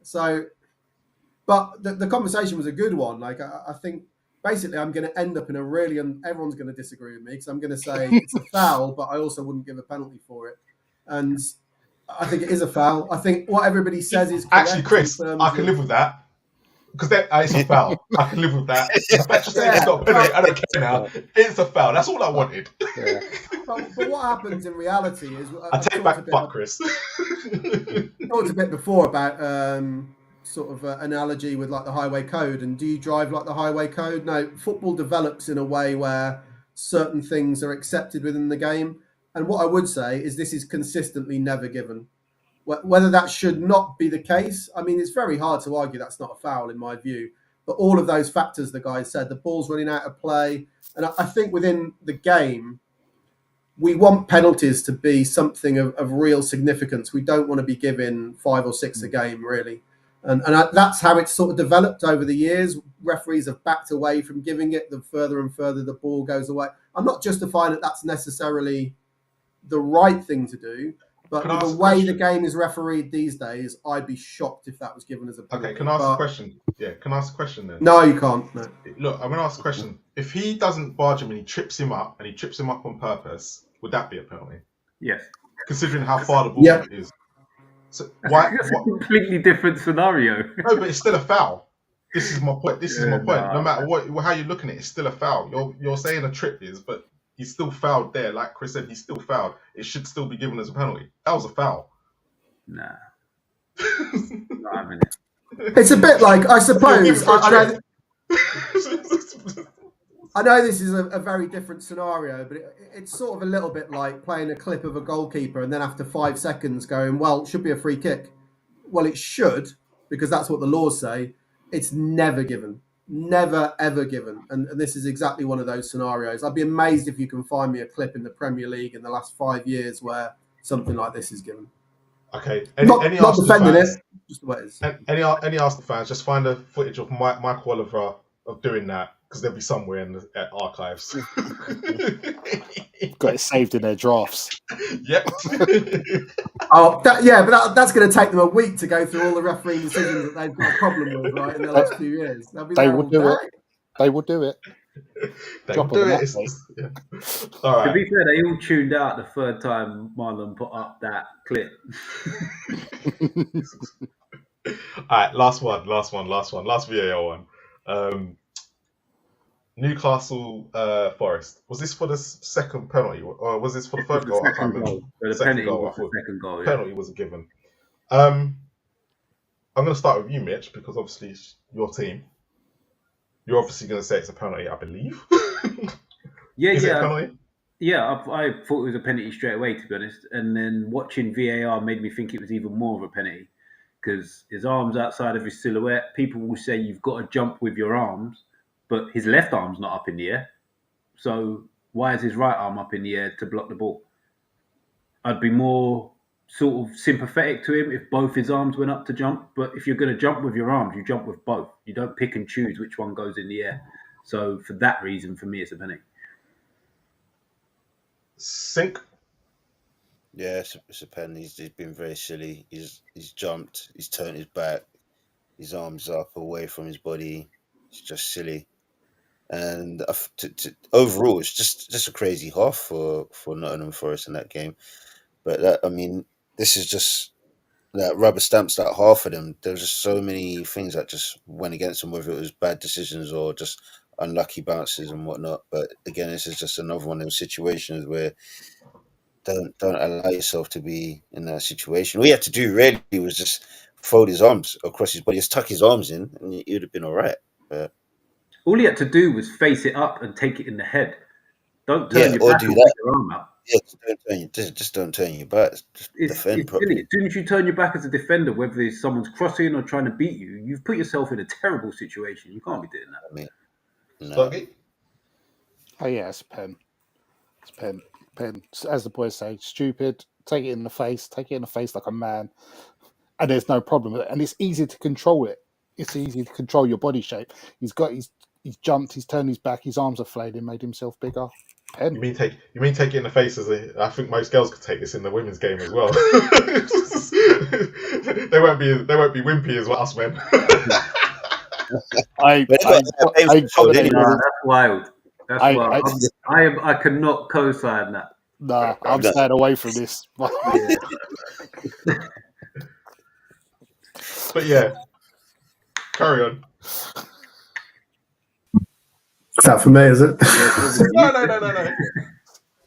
So, but the conversation was a good one. Like, I think basically I'm going to end up in a really, and everyone's going to disagree with me because I'm going to say it's a foul, but I also wouldn't give a penalty for it. And I think it is a foul. I think what everybody says is correct. Actually, Chris, I can live with that. Because it's a foul. I can live with that. The fact you're saying it's not a penalty, I don't care now. It's a foul. That's all I wanted. Yeah. But what happens in reality is... I take back fuck, Chris. I talked a bit before about sort of analogy with like the highway code, and do you drive like the highway code? No, football develops in a way where certain things are accepted within the game. And what I would say is this is consistently never given. Whether that should not be the case, I mean, it's very hard to argue that's not a foul in my view. But all of those factors the guy said, the ball's running out of play. And I think within the game, we want penalties to be something of real significance. We don't want to be giving 5 or 6 a game, really. And that's how it's sort of developed over the years. Referees have backed away from giving it the further and further the ball goes away. I'm not justifying that that's necessarily the right thing to do. But with the way the game is refereed these days, I'd be shocked if that was given as a penalty. Okay, can I ask a question? Yeah, can I ask a question then? No, you can't. No. Look, I'm going to ask a question. If he doesn't barge him and he trips him up on purpose, would that be a penalty? Yes. Considering how far the ball is. So why? That's a completely different scenario. No, but it's still a foul. This is my point. No matter how you're looking at it, it's still a foul. You're saying a trip is, but he's still fouled there. Like Chris said, he's still fouled. It should still be given as a penalty. That was a foul. Nah. Not having it. It's a bit like, I suppose, I know this is a very different scenario, but it's sort of a little bit like playing a clip of a goalkeeper and then after 5 seconds going, well, it should be a free kick. Well, it should, because that's what the laws say. It's never given. Never, ever given. And this is exactly one of those scenarios. I'd be amazed if you can find me a clip in the Premier League in the last 5 years where something like this is given. Okay. Not Any not Arsenal defending fans? it. Just the way it is. Any Arsenal fans? Just find a footage of Michael Oliver of doing that, because there'll be somewhere in the archives. Got it saved in their drafts. Yep. Oh, but that's going to take them a week to go through all the refereeing decisions that they've got a problem with, right, in the last few years. They'll be They there will all do day. it. They will do it. They will do it. Yeah. All To right. be fair, they all tuned out the third time Marlon put up that clip. All right. Last VAR one. Newcastle Forest. Was this for the second penalty, or was this for the third goal? I can't remember. The Second penalty goal. was I thought the second goal. Yeah. penalty wasn't given. I'm going to start with you, Mitch, because obviously it's your team. You're obviously going to say it's a penalty, I believe. Yeah, Is it a yeah. penalty? Yeah, I thought it was a penalty straight away, to be honest. And then watching VAR made me think it was even more of a penalty, because his arm's outside of his silhouette. People will say you've got to jump with your arms, but his left arm's not up in the air. So why is his right arm up in the air to block the ball? I'd be more sort of sympathetic to him if both his arms went up to jump. But if you're going to jump with your arms, you jump with both. You don't pick and choose which one goes in the air. So for that reason, for me, it's a penalty. Sink. Yeah, it's a pen. He's been very silly. He's jumped. He's turned his back. His arms up away from his body. It's just silly. And overall, it's just a crazy half for Nottingham Forest in that game. But this is just that rubber stamps that half of them. There was just so many things that just went against them, whether it was bad decisions or just unlucky bounces and whatnot. But again, this is just another one of those situations where don't allow yourself to be in that situation. All you had to do really was just fold his arms across his body, just tuck his arms in, and he would have been all right. But all he had to do was face it up and take it in the head. Don't turn your or back do and that. put your arm out. Yeah, just don't turn your back. Just defend It's properly. silly. As soon as you turn your back as a defender, whether someone's crossing or trying to beat you, you've put yourself in a terrible situation. You can't be doing that. Stuggy? Oh yeah, it's a pen. It's pen. As the boys say, stupid. Take it in the face. Take it in the face like a man, and there's no problem with it. And it's easy to control it. It's easy to control your body shape. He's jumped. He's turned his back. His arms are flayed and made himself bigger. Pen. You mean take it in the face I think most girls could take this in the women's game as well. they won't be wimpy as us men. That's wild. That's wild. I cannot co-sign that. Nah, I'm staying away from this. But yeah, carry on. Is that for me, is it?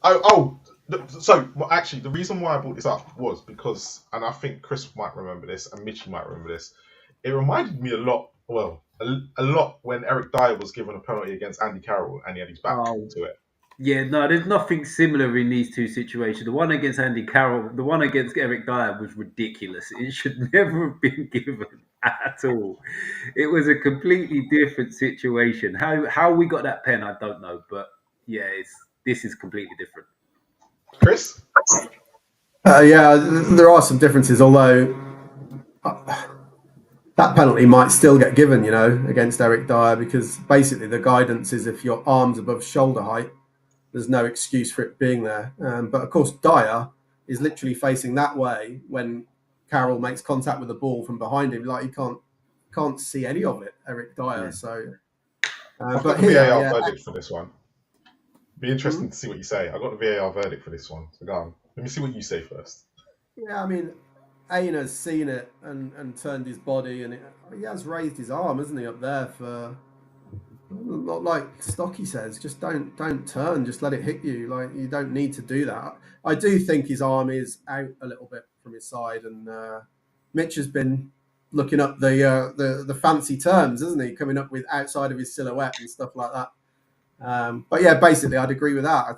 No. So actually, the reason why I brought this up was because, and I think Chris might remember this, and Mitchie might remember this. It reminded me a lot when Eric Dyer was given a penalty against Andy Carroll, and he had his back to it. Yeah, no, there's nothing similar in these two situations. The one against Andy Carroll, the one against Eric Dyer was ridiculous. It should never have been given at all. It was a completely different situation. How we got that pen, I don't know. But yeah, this is completely different. Chris? Yeah, there are some differences, although that penalty might still get given, against Eric Dyer, because basically the guidance is if your arm's above shoulder height, there's no excuse for it being there. But of course, Dyer is literally facing that way when Carroll makes contact with the ball from behind him. Like, he can't see any of it, Eric Dyer. Yeah. So, I've got the VAR verdict for this one. Be interesting to see what you say. I got the VAR verdict for this one. So go on. Let me see what you say first. Yeah, I mean, Aina's seen it and turned his body, and he has raised his arm, hasn't he, up there for. Not like Stocky says, just don't turn, just let it hit you. Like, you don't need to do that. I do think his arm is out a little bit from his side, and Mitch has been looking up the fancy terms, hasn't he? Coming up with outside of his silhouette and stuff like that. But yeah, basically, I'd agree with that.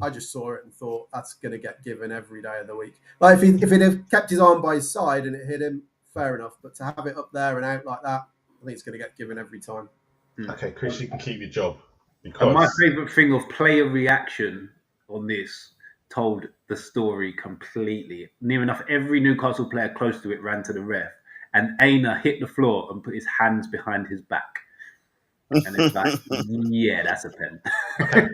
I just saw it and thought that's going to get given every day of the week. Like, if he'd have kept his arm by his side and it hit him, fair enough. But to have it up there and out like that, I think it's going to get given every time. Okay, Chris, you can keep your job. And my favourite thing of player reaction on this, told the story completely. Near enough every Newcastle player close to it ran to the ref, and Aina hit the floor and put his hands behind his back. And it's like, yeah, that's a pen. Okay.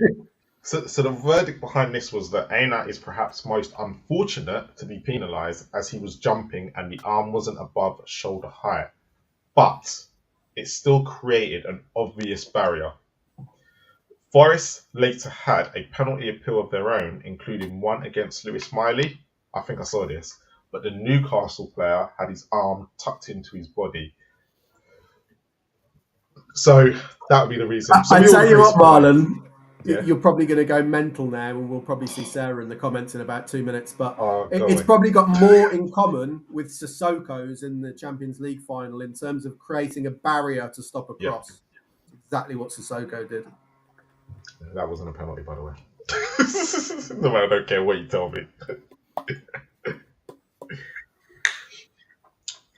So the verdict behind this was that Aina is perhaps most unfortunate to be penalised as he was jumping and the arm wasn't above shoulder height. But it still created an obvious barrier. Forest later had a penalty appeal of their own, including one against Lewis Miley. I think I saw this. But the Newcastle player had his arm tucked into his body. So that would be the reason. I tell you what, Marlon, yeah. You're probably going to go mental now, and we'll probably see Sarah in the comments in about 2 minutes. But it's probably got more in common with Sissoko's in the Champions League final in terms of creating a barrier to stop a cross. Yeah. Exactly what Sissoko did. That wasn't a penalty, by the way. No, I don't care what you tell me.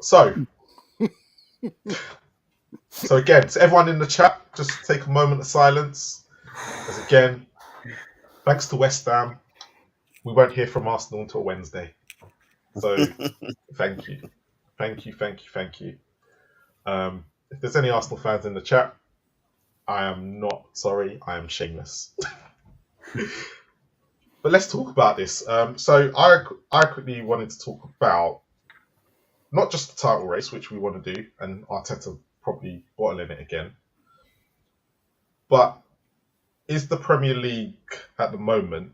So again, to everyone in the chat, just take a moment of silence. As again, thanks to West Ham, we won't hear from Arsenal until Wednesday. So thank you. If there's any Arsenal fans in the chat, I am not sorry, I am shameless. But let's talk about this. So I quickly wanted to talk about not just the title race, which we want to do, and Arteta probably bottling it again, but is the Premier League at the moment,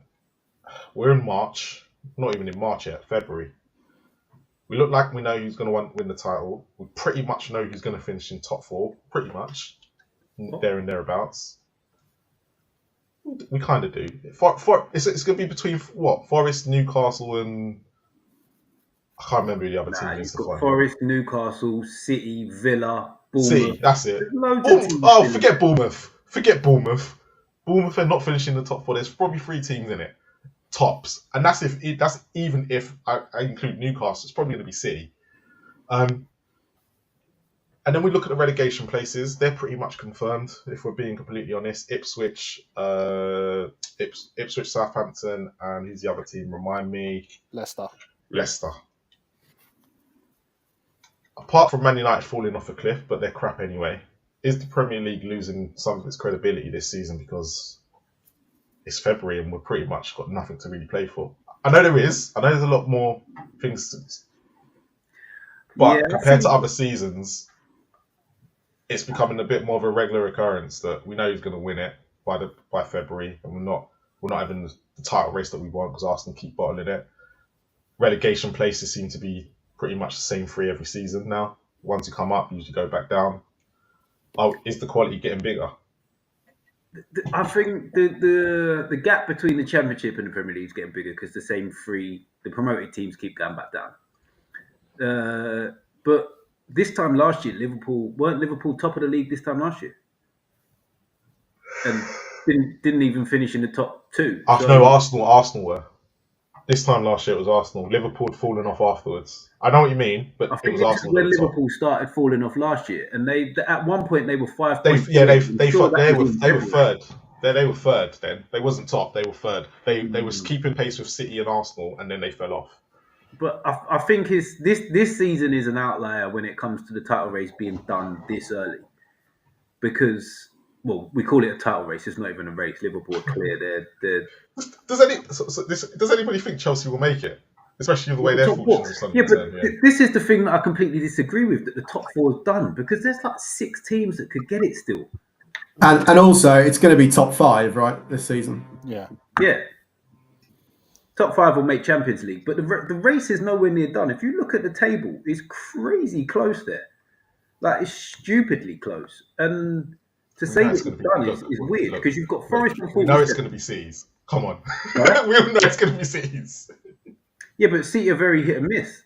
we're in March, not even in March yet, February. We look like we know who's going to win the title. We pretty much know who's going to finish in top four, pretty much, there and thereabouts. We kind of do. It's going to be between, what, Forest, Newcastle and... I can't remember who the other team is. Forest, Newcastle, City, Villa, Bournemouth. City, that's it. Forget Bournemouth. Bournemouth are not finishing in the top four. There's probably 3 teams in it, tops, and that's even if I include Newcastle. It's probably going to be City. And then we look at the relegation places. They're pretty much confirmed, if we're being completely honest. Ipswich, Southampton, and who's the other team? Remind me. Leicester. Apart from Man United falling off a cliff, but they're crap anyway. Is the Premier League losing some of its credibility this season because it's February and we're pretty much got nothing to really play for? I know there is. I know there's a lot more things but compared to other seasons, it's becoming a bit more of a regular occurrence that we know who's going to win it by February, and we're not having the title race that we want because Arsenal keep bottling it. Relegation places seem to be pretty much the same 3 every season now. Once you come up, you usually go back down. Is the quality getting bigger? I think the gap between the Championship and the Premier League is getting bigger because the promoted teams keep going back down. But this time last year, weren't Liverpool top of the league this time last year? And didn't even finish in the top 2. No, Arsenal were. This time last year it was Arsenal. Liverpool had fallen off afterwards. I know what you mean, but I think it was Arsenal. When Liverpool started falling off last year, and they at one point they were 5 points. They were third. They were third then. They wasn't top. They were third. They was keeping pace with City and Arsenal, and then they fell off. But I think this season is an outlier when it comes to the title race being done this early, because we call it a title race. It's not even a race. Liverpool are clear. Does anybody think Chelsea will make it? Especially the way they're fortunate. This is the thing that I completely disagree with, that the top 4 is done, because there's like 6 teams that could get it still. And also, it's going to be top 5, right, this season? Yeah. Top 5 will make Champions League, but the race is nowhere near done. If you look at the table, it's crazy close there. Like, it's stupidly close. And to say that it's done is weird, because you've got Forest and We know it's going to be Cities. Come on. Right? We all know it's going to be Cities. Yeah, but City are very hit and miss.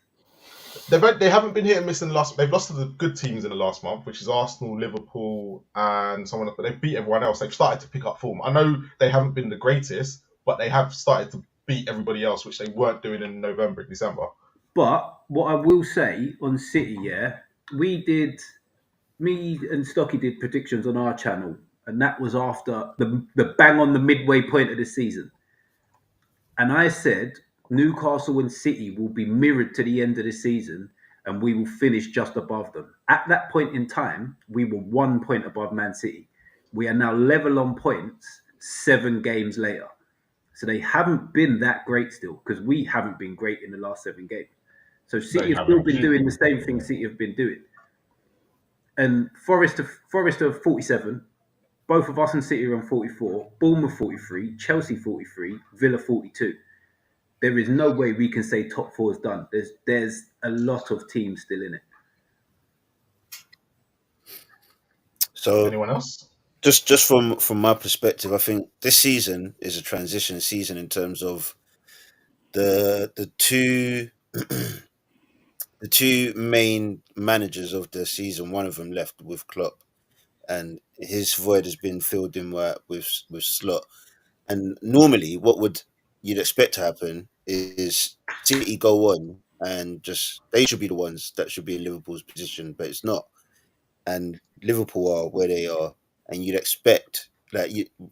They haven't been hit and miss in the last... They've lost to the good teams in the last month, which is Arsenal, Liverpool, and someone else. But they've beat everyone else. They've started to pick up form. I know they haven't been the greatest, but they have started to beat everybody else, which they weren't doing in November and December. But what I will say on City, me and Stocky did predictions on our channel, and that was after the bang on the midway point of the season. And I said Newcastle and City will be mirrored to the end of the season and we will finish just above them. At that point in time, we were 1 point above Man City. We are now level on points 7 games later. So they haven't been that great still because we haven't been great in the last 7 games. So City have still been doing the same thing City have been doing. And Forest are 47. Both of us and City are on 44. Bournemouth 43. Chelsea 43. Villa 42. There is no way we can say top 4 is done. There's a lot of teams still in it. So Anyone else? just from my perspective, I think this season is a transition season in terms of the two the two main managers of the season. One of them left with Klopp, and his void has been filled in with Slot. And normally, what would you'd expect to happen is City go on and just they should be the ones that should be in Liverpool's position, but it's not. And Liverpool are where they are, and you'd expect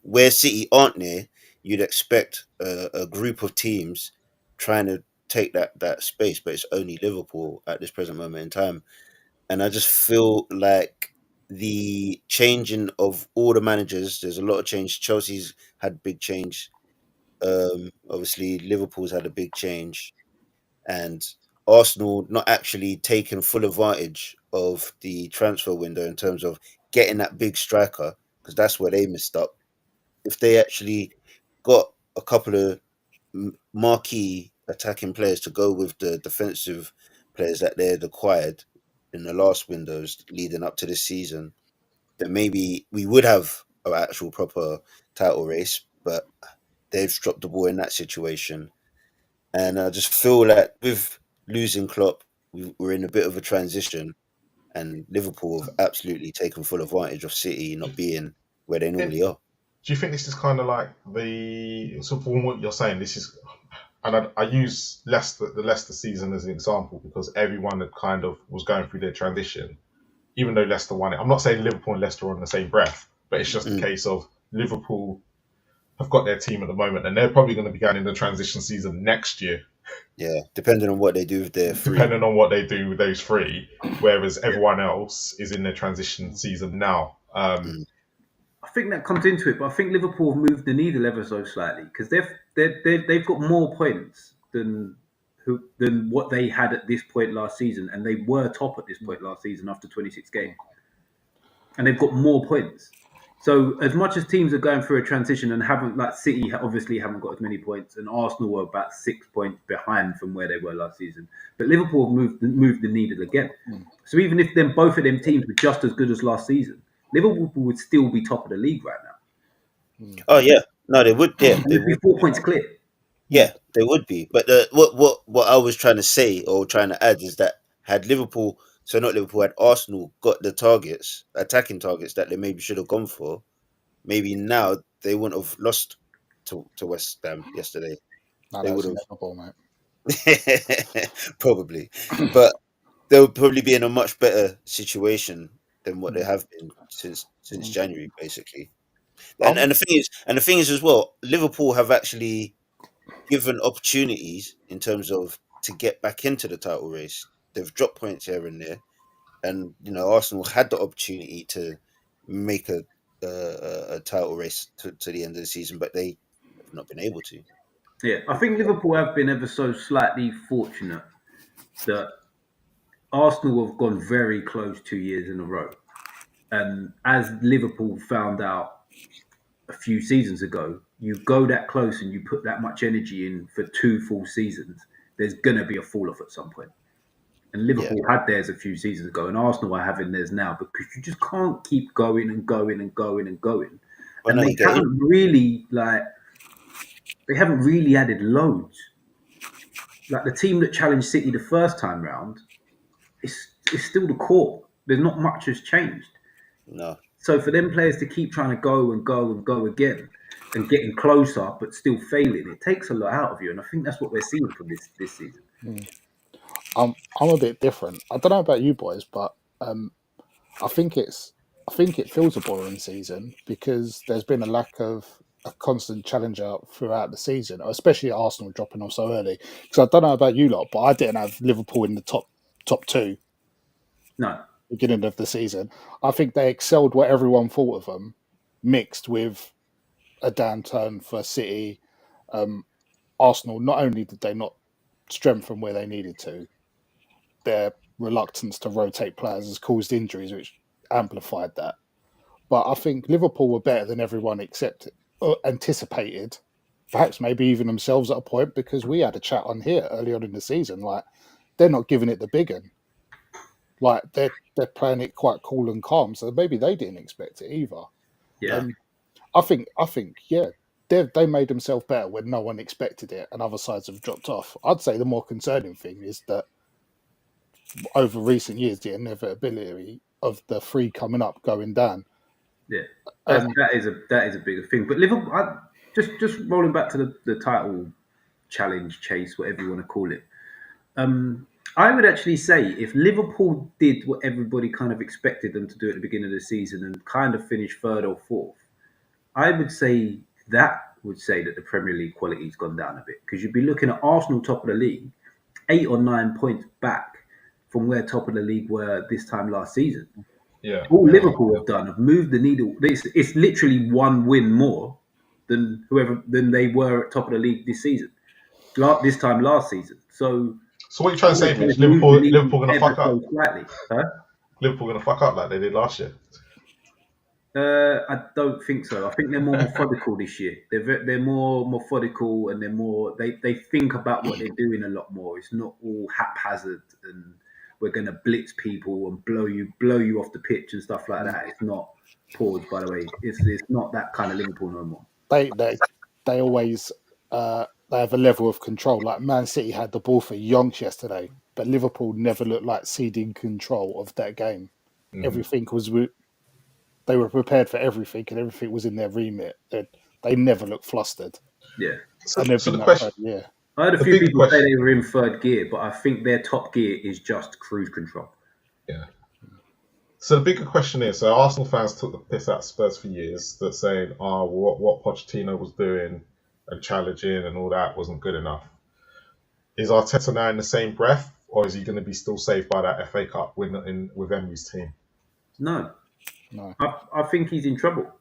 where City aren't near, you'd expect a group of teams trying to take that space, but it's only Liverpool at this present moment in time. And I just feel like the changing of all the managers, there's a lot of change. Chelsea's had big change. Obviously, Liverpool's had a big change, and Arsenal not actually taking full advantage of the transfer window in terms of getting that big striker, because that's where they missed up. If they actually got a couple of marquee attacking players to go with the defensive players that they had acquired in the last windows leading up to this season, then maybe we would have an actual proper title race. But they've dropped the ball in that situation. And I just feel like with losing Klopp, we're in a bit of a transition, and Liverpool have absolutely taken full advantage of City not being where they normally are. Do you think this is kind of like so from what you're saying, this is, and I use the Leicester season as an example because everyone that kind of was going through their transition, even though Leicester won it. I'm not saying Liverpool and Leicester are on the same breath, but it's just a case of Liverpool have got their team at the moment, and they're probably going to be going in the transition season next year. Yeah, depending on what they do with their three. Depending on what they do with those three, whereas everyone else is in their transition season now. I think that comes into it, but I think Liverpool have moved the needle ever so slightly because they've got more points than what they had at this point last season, and they were top at this point last season after 26 games, and they've got more points. So as much as teams are going through a transition and haven't, like City obviously haven't got as many points, and Arsenal were about 6 points behind from where they were last season, but Liverpool have moved the needle again. So even if both of them teams were just as good as last season, Liverpool would still be top of the league right now. Oh yeah, no, they would. Yeah, They'd be 4 points clear. Yeah, they would be. But what I was trying to say or trying to add is that had Liverpool, so not Liverpool, had Arsenal got the attacking targets that they maybe should have gone for, maybe now they wouldn't have lost to West Ham yesterday. No, They that's would have inevitable, mate. probably, but they'll probably be in a much better situation than what they have been since January, basically. And the thing is as well, Liverpool have actually given opportunities in terms of to get back into the title race. They've dropped points here and there, and Arsenal had the opportunity to make a title race to the end of the season, but they have not been able to. Yeah, I think Liverpool have been ever so slightly fortunate that Arsenal have gone very close 2 years in a row. And as Liverpool found out a few seasons ago, you go that close and you put that much energy in for 2 full seasons, there's going to be a fall off at some point. And Liverpool had theirs a few seasons ago, and Arsenal are having theirs now because you just can't keep going and going and going and going. Well, And no, they you get haven't really added loads. Like the team that challenged City the first time round is still the core. There's not much has changed. No. So for them players to keep trying to go and go and go again and getting closer but still failing, it takes a lot out of you. And I think that's what we're seeing from this season. I'm a bit different. I don't know about you boys, but I think it feels a boring season because there's been a lack of a constant challenger throughout the season, especially Arsenal dropping off so early. Because I don't know about you lot, but I didn't have Liverpool in the top two No. beginning of the season. I think they excelled what everyone thought of them, mixed with a downturn for City. Arsenal, not only did they not strengthen where they needed to, their reluctance to rotate players has caused injuries, which amplified that. But I think Liverpool were better than everyone anticipated, perhaps maybe even themselves at a point, because we had a chat on here early on in the season. Like, they're not giving it the big one. Like, they're playing it quite cool and calm, so maybe they didn't expect it either. Yeah. I think, yeah, they made themselves better when no one expected it, and other sides have dropped off. I'd say the more concerning thing is that over recent years, the inevitability of the three coming up going down. Yeah, that is a bigger thing. But Liverpool, just rolling back to the title challenge, chase, whatever you want to call it. I would actually say if Liverpool did what everybody kind of expected them to do at the beginning of the season and kind of finish third or fourth, I would say that the Premier League quality has gone down a bit, because you'd be looking at Arsenal top of the league, 8 or 9 points back from where top of the league were this time last season. Yeah. All Liverpool have done have moved the needle. It's literally one win more than they were at top of the league this season. This time last season. So what are you trying to say, Mitch? Liverpool going to fuck up? Slightly, huh? Liverpool going to fuck up like they did last year? I don't think so. I think they're more methodical this year. They're more methodical, and they think about what they're doing a lot more. It's not all haphazard and we're going to blitz people and blow you off the pitch and stuff like that. It's not. Pause, by the way. It's not that kind of Liverpool no more. They always they have a level of control. Like Man City had the ball for yonks yesterday, but Liverpool never looked like ceding control of that game. Mm-hmm. Everything was. They were prepared for everything, and everything was in their remit. They never looked flustered. Yeah. So the question, yeah. I heard a few people say they were in third gear, but I think their top gear is just cruise control. Yeah. So the bigger question is, so Arsenal fans took the piss out of Spurs for years, that saying, what Pochettino was doing and challenging and all that wasn't good enough. Is Arteta now in the same breath, or is he going to be still saved by that FA Cup win with Emery's team? No. I think he's in trouble.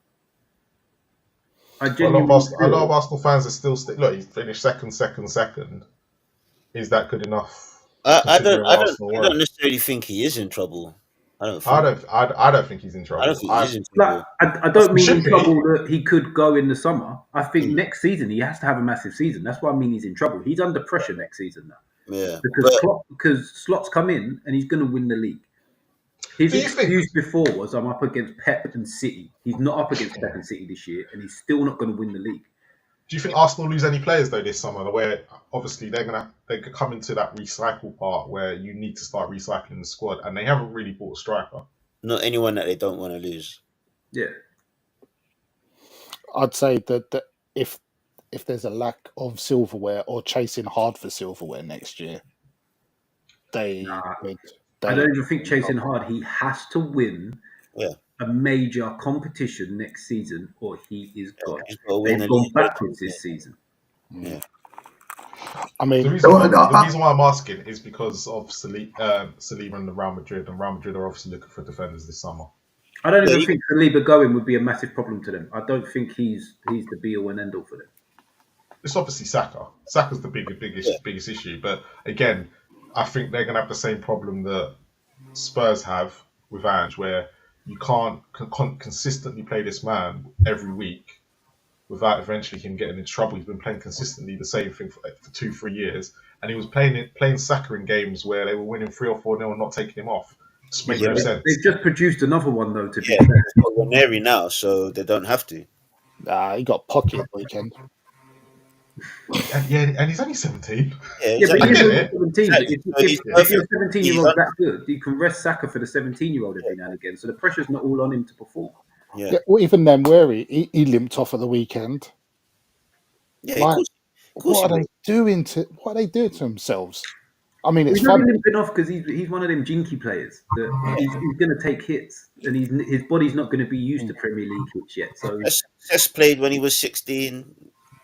A lot of Arsenal fans are still look. He's finished second. Is that good enough? I don't necessarily think he is in trouble. I don't think he's in trouble. I don't think he's in trouble. I don't mean in trouble that he could go in the summer. I think next season he has to have a massive season. That's why I mean he's in trouble. He's under pressure next season now. Yeah, because Slot's come in and he's going to win the league. His excuse before was, I'm up against Pep and City. He's not up against Pep and City this year, and he's still not going to win the league. Do you think Arsenal lose any players though this summer? Where obviously they could come into that recycle part where you need to start recycling the squad, and they haven't really bought a striker. Not anyone that they don't want to lose. Yeah, I'd say that if there's a lack of silverware or chasing hard for silverware next year, I don't even think chasing hard. He has to win a major competition next season, or he is gone. They've gone backwards this season. Yeah. I mean, the reason why I'm asking is because of Saliba and Real Madrid, and Real Madrid are obviously looking for defenders this summer. I don't even think Saliba going would be a massive problem to them. I don't think he's the be all and end all for them. It's obviously Saka. Saka's the biggest issue, but again, I think they're going to have the same problem that Spurs have with Ange, where you can't consistently play this man every week without eventually him getting in trouble. He's been playing consistently the same thing for 2-3 years, and he was playing Saka in games where they were winning 3 or 4-0 and not taking him off. Just makes no sense. They've just produced another one though. To be fair, we're Neri now, so they don't have to. He got pocket weekend. And he's only 17. Yeah, but he's only 17. If you're 17-year-old that good, you can rest Saka for the 17-year-old every now and again. So the pressure's not all on him to perform. Yeah. Well, even then, where he limped off at the weekend. Yeah, what are they doing to themselves? I mean, it's He's only fun. limping off because he's one of them jinky players that he's going to take hits, and his body's not going to be used to Premier League hits yet. So Cess played when he was 16.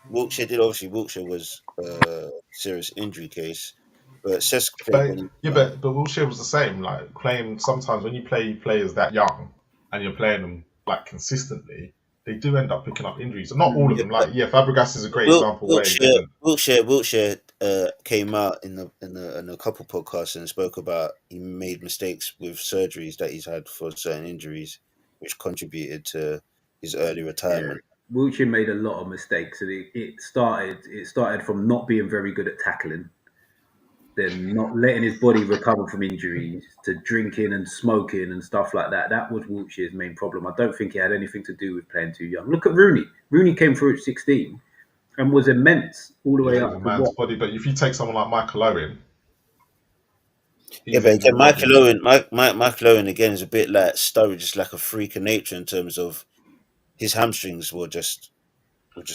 Wiltshire did. Obviously, Wiltshire was a serious injury case, but Cess played when But he yeah, was but Wilshere was the same. Like playing sometimes when you play players that young and you're playing them like consistently, they do end up picking up injuries. Not all of yeah, them. but Like Fabregas is a great example where he didn't. Wiltshire came out in a couple podcasts and spoke about he made mistakes with surgeries that he's had for certain injuries, which contributed to his early retirement. Wiltshire made a lot of mistakes, and it started from not being very good at tackling, then not letting his body recover from injuries, to drinking and smoking and stuff like that. That was Wiltshire's main problem. I don't think it had anything to do with playing too young. Look at Rooney. Rooney came through at 16 and was immense all the way Yeah, up he's a to man's what? body. But if you take someone like Michael Owen, Yeah, his but again, injury problems. Michael Owen again is a bit like Sturridge, just like a freak of nature in terms of his hamstrings were just But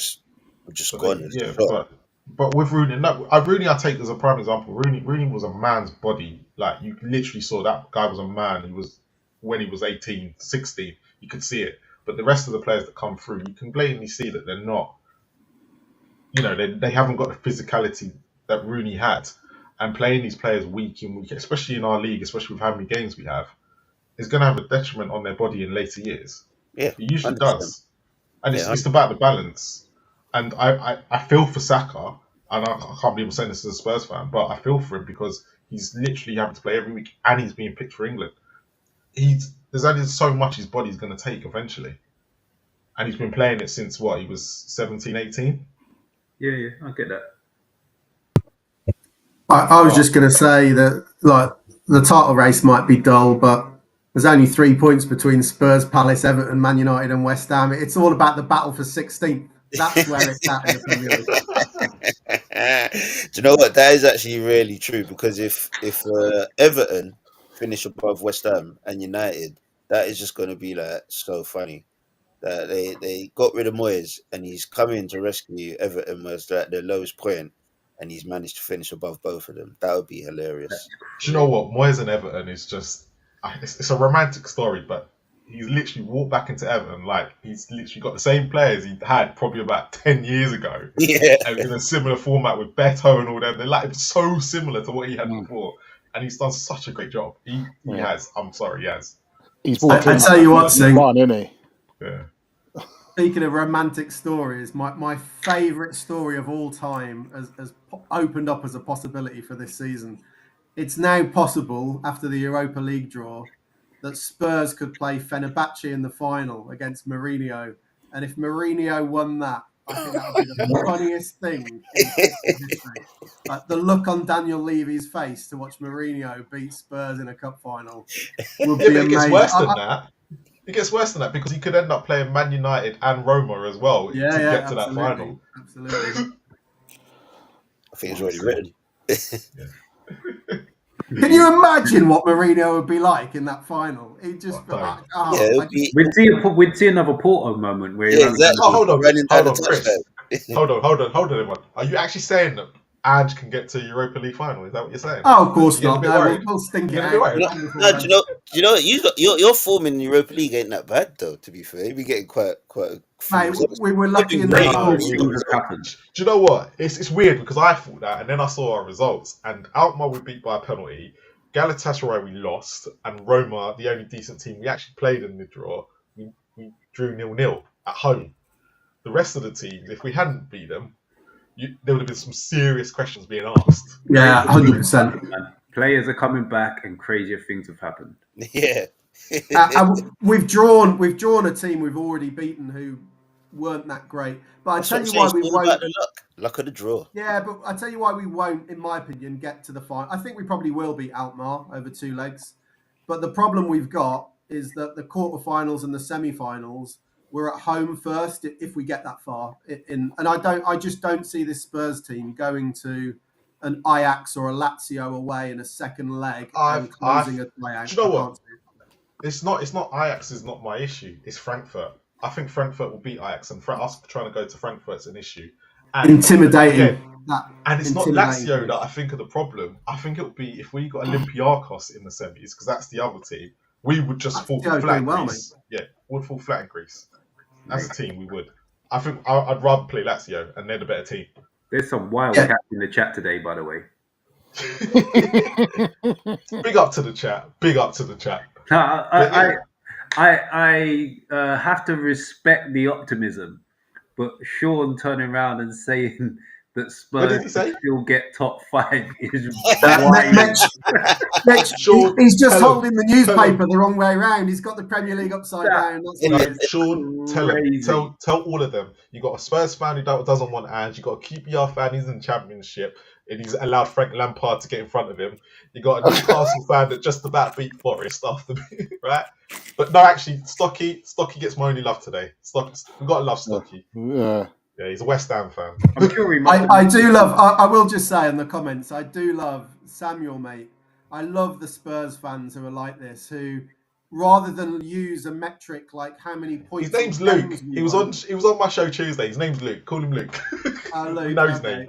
gone. yeah, Shot. but with Rooney, no, Rooney I take as a prime example. Rooney was a man's body. Like you literally saw that guy was a man. He was when he was 18, 16, you could see it. But the rest of the players that come through, you can blatantly see that they're not. They haven't got the physicality that Rooney had. And playing these players week in, week, especially in our league, especially with how many games we have, is going to have a detriment on their body in later years. Yeah, It usually 100%. does. And Yeah, it's about the balance. And I feel for Saka, and I can't believe I'm saying this as a Spurs fan, but I feel for him because he's literally having to play every week and he's being picked for England. There's only so much his body's going to take eventually. And he's been playing it since what, he was 17, 18? Yeah, I get that. I was just going to say that, like, the title race might be dull, but there's only 3 points between Spurs, Palace, Everton, Man United, and West Ham. It's all about the battle for 16th. That's where it's at in the Premier League. Do you know what? That is actually really true because if Everton finish above West Ham and United, that is just going to be like so funny. That they got rid of Moyes and he's coming to rescue Everton was at their lowest point and he's managed to finish above both of them. That would be hilarious. Do you know what? Moyes and Everton is just... It's a romantic story, but he's literally walked back into Everton like he's literally got the same players he had probably about 10 years ago. Yeah. And in a similar format with Beto and all them. They're like so similar to what he had before. And he's done such a great job. He has. I'm sorry, he has. He's brought I tell you what, Singh. isn't he? Yeah. Speaking of romantic stories, my favourite story of all time has opened up as a possibility for this season. It's now possible, after the Europa League draw, that Spurs could play Fenerbahce in the final against Mourinho. And if Mourinho won that, I think that would be the funniest thing in history. Like the look on Daniel Levy's face to watch Mourinho beat Spurs in a cup final would be amazing. It gets worse than that. It gets worse than that because he could end up playing Man United and Roma as well to get to that final. Absolutely. I think it's already written. Can you imagine what Mourinho would be like in that final? He'd just be like, we'd see another Porto moment where exactly. Hold on, Chris. Hold on, everyone. Are you actually saying that Ange can get to Europa League final? Is that what you're saying? Oh, of course not. No, we'll stink it out. Do you know your form in the Europa League ain't that bad though. To be fair, you've been getting quite. Mate, we were lucky in that. Do you know what? It's weird because I thought that, and then I saw our results, and Alkmaar we beat by a penalty. Galatasaray we lost, and Roma, the only decent team we actually played in the draw, we drew 0-0 at home. The rest of the teams, if we hadn't beat them, there would have been some serious questions being asked. Yeah, 100%. Players are coming back, and crazier things have happened. Yeah. We've drawn a team we've already beaten who weren't that great. But I tell you why we won't. Luck of the draw. Yeah, but I tell you why we won't, in my opinion, get to the final. I think we probably will beat Alkmaar over 2 legs. But the problem we've got is that the quarterfinals and the semi-finals, we're at home first if we get that far. And I just don't see this Spurs team going to an Ajax or a Lazio away in a second leg and closing a playout. Do you know what? It's not Ajax is not my issue. It's Frankfurt. I think Frankfurt will beat Ajax, and for us trying to go to Frankfurt's an issue. And intimidating. that And it's not intimidating Lazio finish. that I think are the problem. I think it would be if we got Olympiacos in the semis, because that's the other team. We would just fall Lazio's flat in doing well, Greece. Yeah, we'd fall flat in Greece. As a team, we would. I think I'd rather play Lazio, and they're the better team. There's some wild Yeah. cats in the chat today, by the way. Big up to the chat. Big up to the chat. No, Yeah. I have to respect the optimism, but Sean turning around and saying that What did Spurs he say? still get top 5 is Mitch, Sean, he's just tell him, holding the tell newspaper the wrong way around. He's got the Premier League upside down. That's what it is. Sean, crazy. tell all of them. You got a Spurs fan who doesn't want Ange. You got a QPR fan who's in the Championship, and he's allowed Frank Lampard to get in front of him. You got a Newcastle fan that just about beat Forest after me, right? But no, actually, Stocky gets my only love today. We got to love Stocky. Yeah, he's a West Ham fan. I'm sure he I do love. I will just say in the comments, I do love Samuel, mate. I love the Spurs fans who are like this, who rather than use a metric like how many points. His name's Luke. He was on my show Tuesday. His name's Luke. Call him Luke. Luke, you know his name.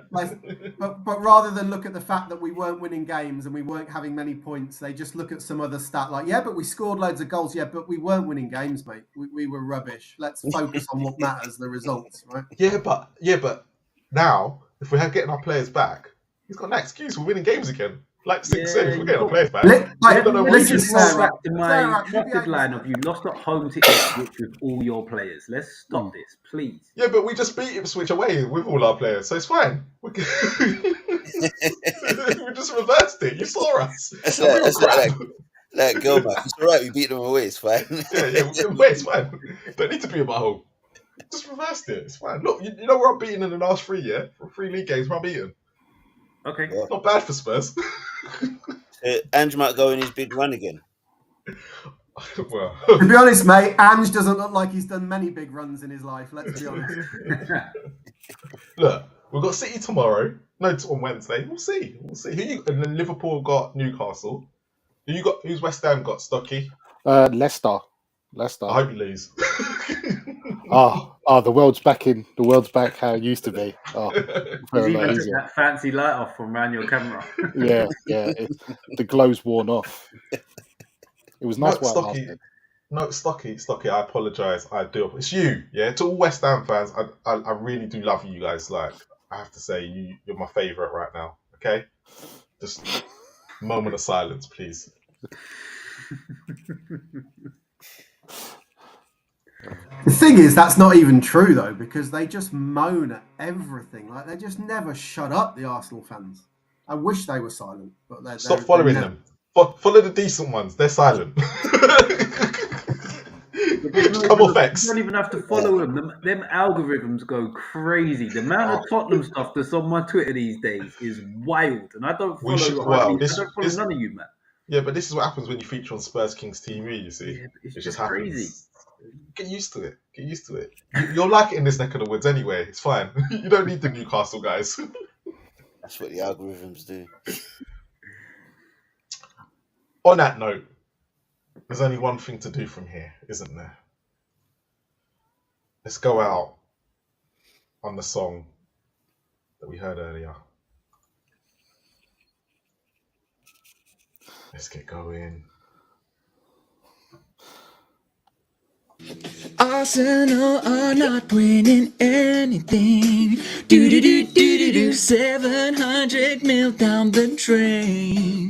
But rather than look at the fact that we weren't winning games and we weren't having many points, they just look at some other stat like, yeah, but we scored loads of goals. Yeah, but we weren't winning games, mate. We were rubbish. Let's focus on what matters, the results, right? Yeah, but now if we're getting our players back, he's got no excuse. We're winning games again. Like 6 we're getting our players back. Let's just Sarah, go back to my Sarah, trusted line of you lost at home to Ipswich with all your players. Let's stop this, please. Yeah, but we just beat Ipswich away with all our players, so it's fine. We just reversed it. You saw us. That's like girl, man. It's all right. We beat them away. It's fine. It's fine. Don't need to be about home. Just reversed it. It's fine. Look, you know where I'm beaten in the last 3, yeah? From 3 league games, where I'm beaten. Okay. Yeah. Not bad for Spurs. Ange might go in his big run again. Well, to be honest, mate, Ange doesn't look like he's done many big runs in his life. Let's be honest. Look, we've got City tomorrow. No, it's on Wednesday. We'll see. And then Liverpool got Newcastle. Who's West Ham got? Stocky. Leicester. I hope you lose. The world's back how it used to be. Even took that fancy light off from around your camera. yeah. The glow's worn off. It was nice. Stocky. I apologise. I do. It's you. Yeah. To all West Ham fans, I really do love you guys. Like, I have to say, you're my favourite right now. Okay. Just moment of silence, please. The thing is, that's not even true though, because they just moan at everything. Like, they just never shut up, the Arsenal fans. I wish they were silent, but stop following them. Follow the decent ones. They're silent. Come off X. You don't even have to follow them. Them algorithms go crazy. The amount of Tottenham stuff that's on my Twitter these days is wild, and I don't follow. I don't follow none of you, man. Yeah, but this is what happens when you feature on Spurs Kings TV. You see, it just happens. Crazy. Get used to it. You'll like it in this neck of the woods anyway. It's fine. You don't need the Newcastle guys. That's what the algorithms do. On that note, there's only one thing to do from here, isn't there? Let's go out on the song that we heard earlier. Let's get going. Arsenal are not winning anything. 700 mil down the drain.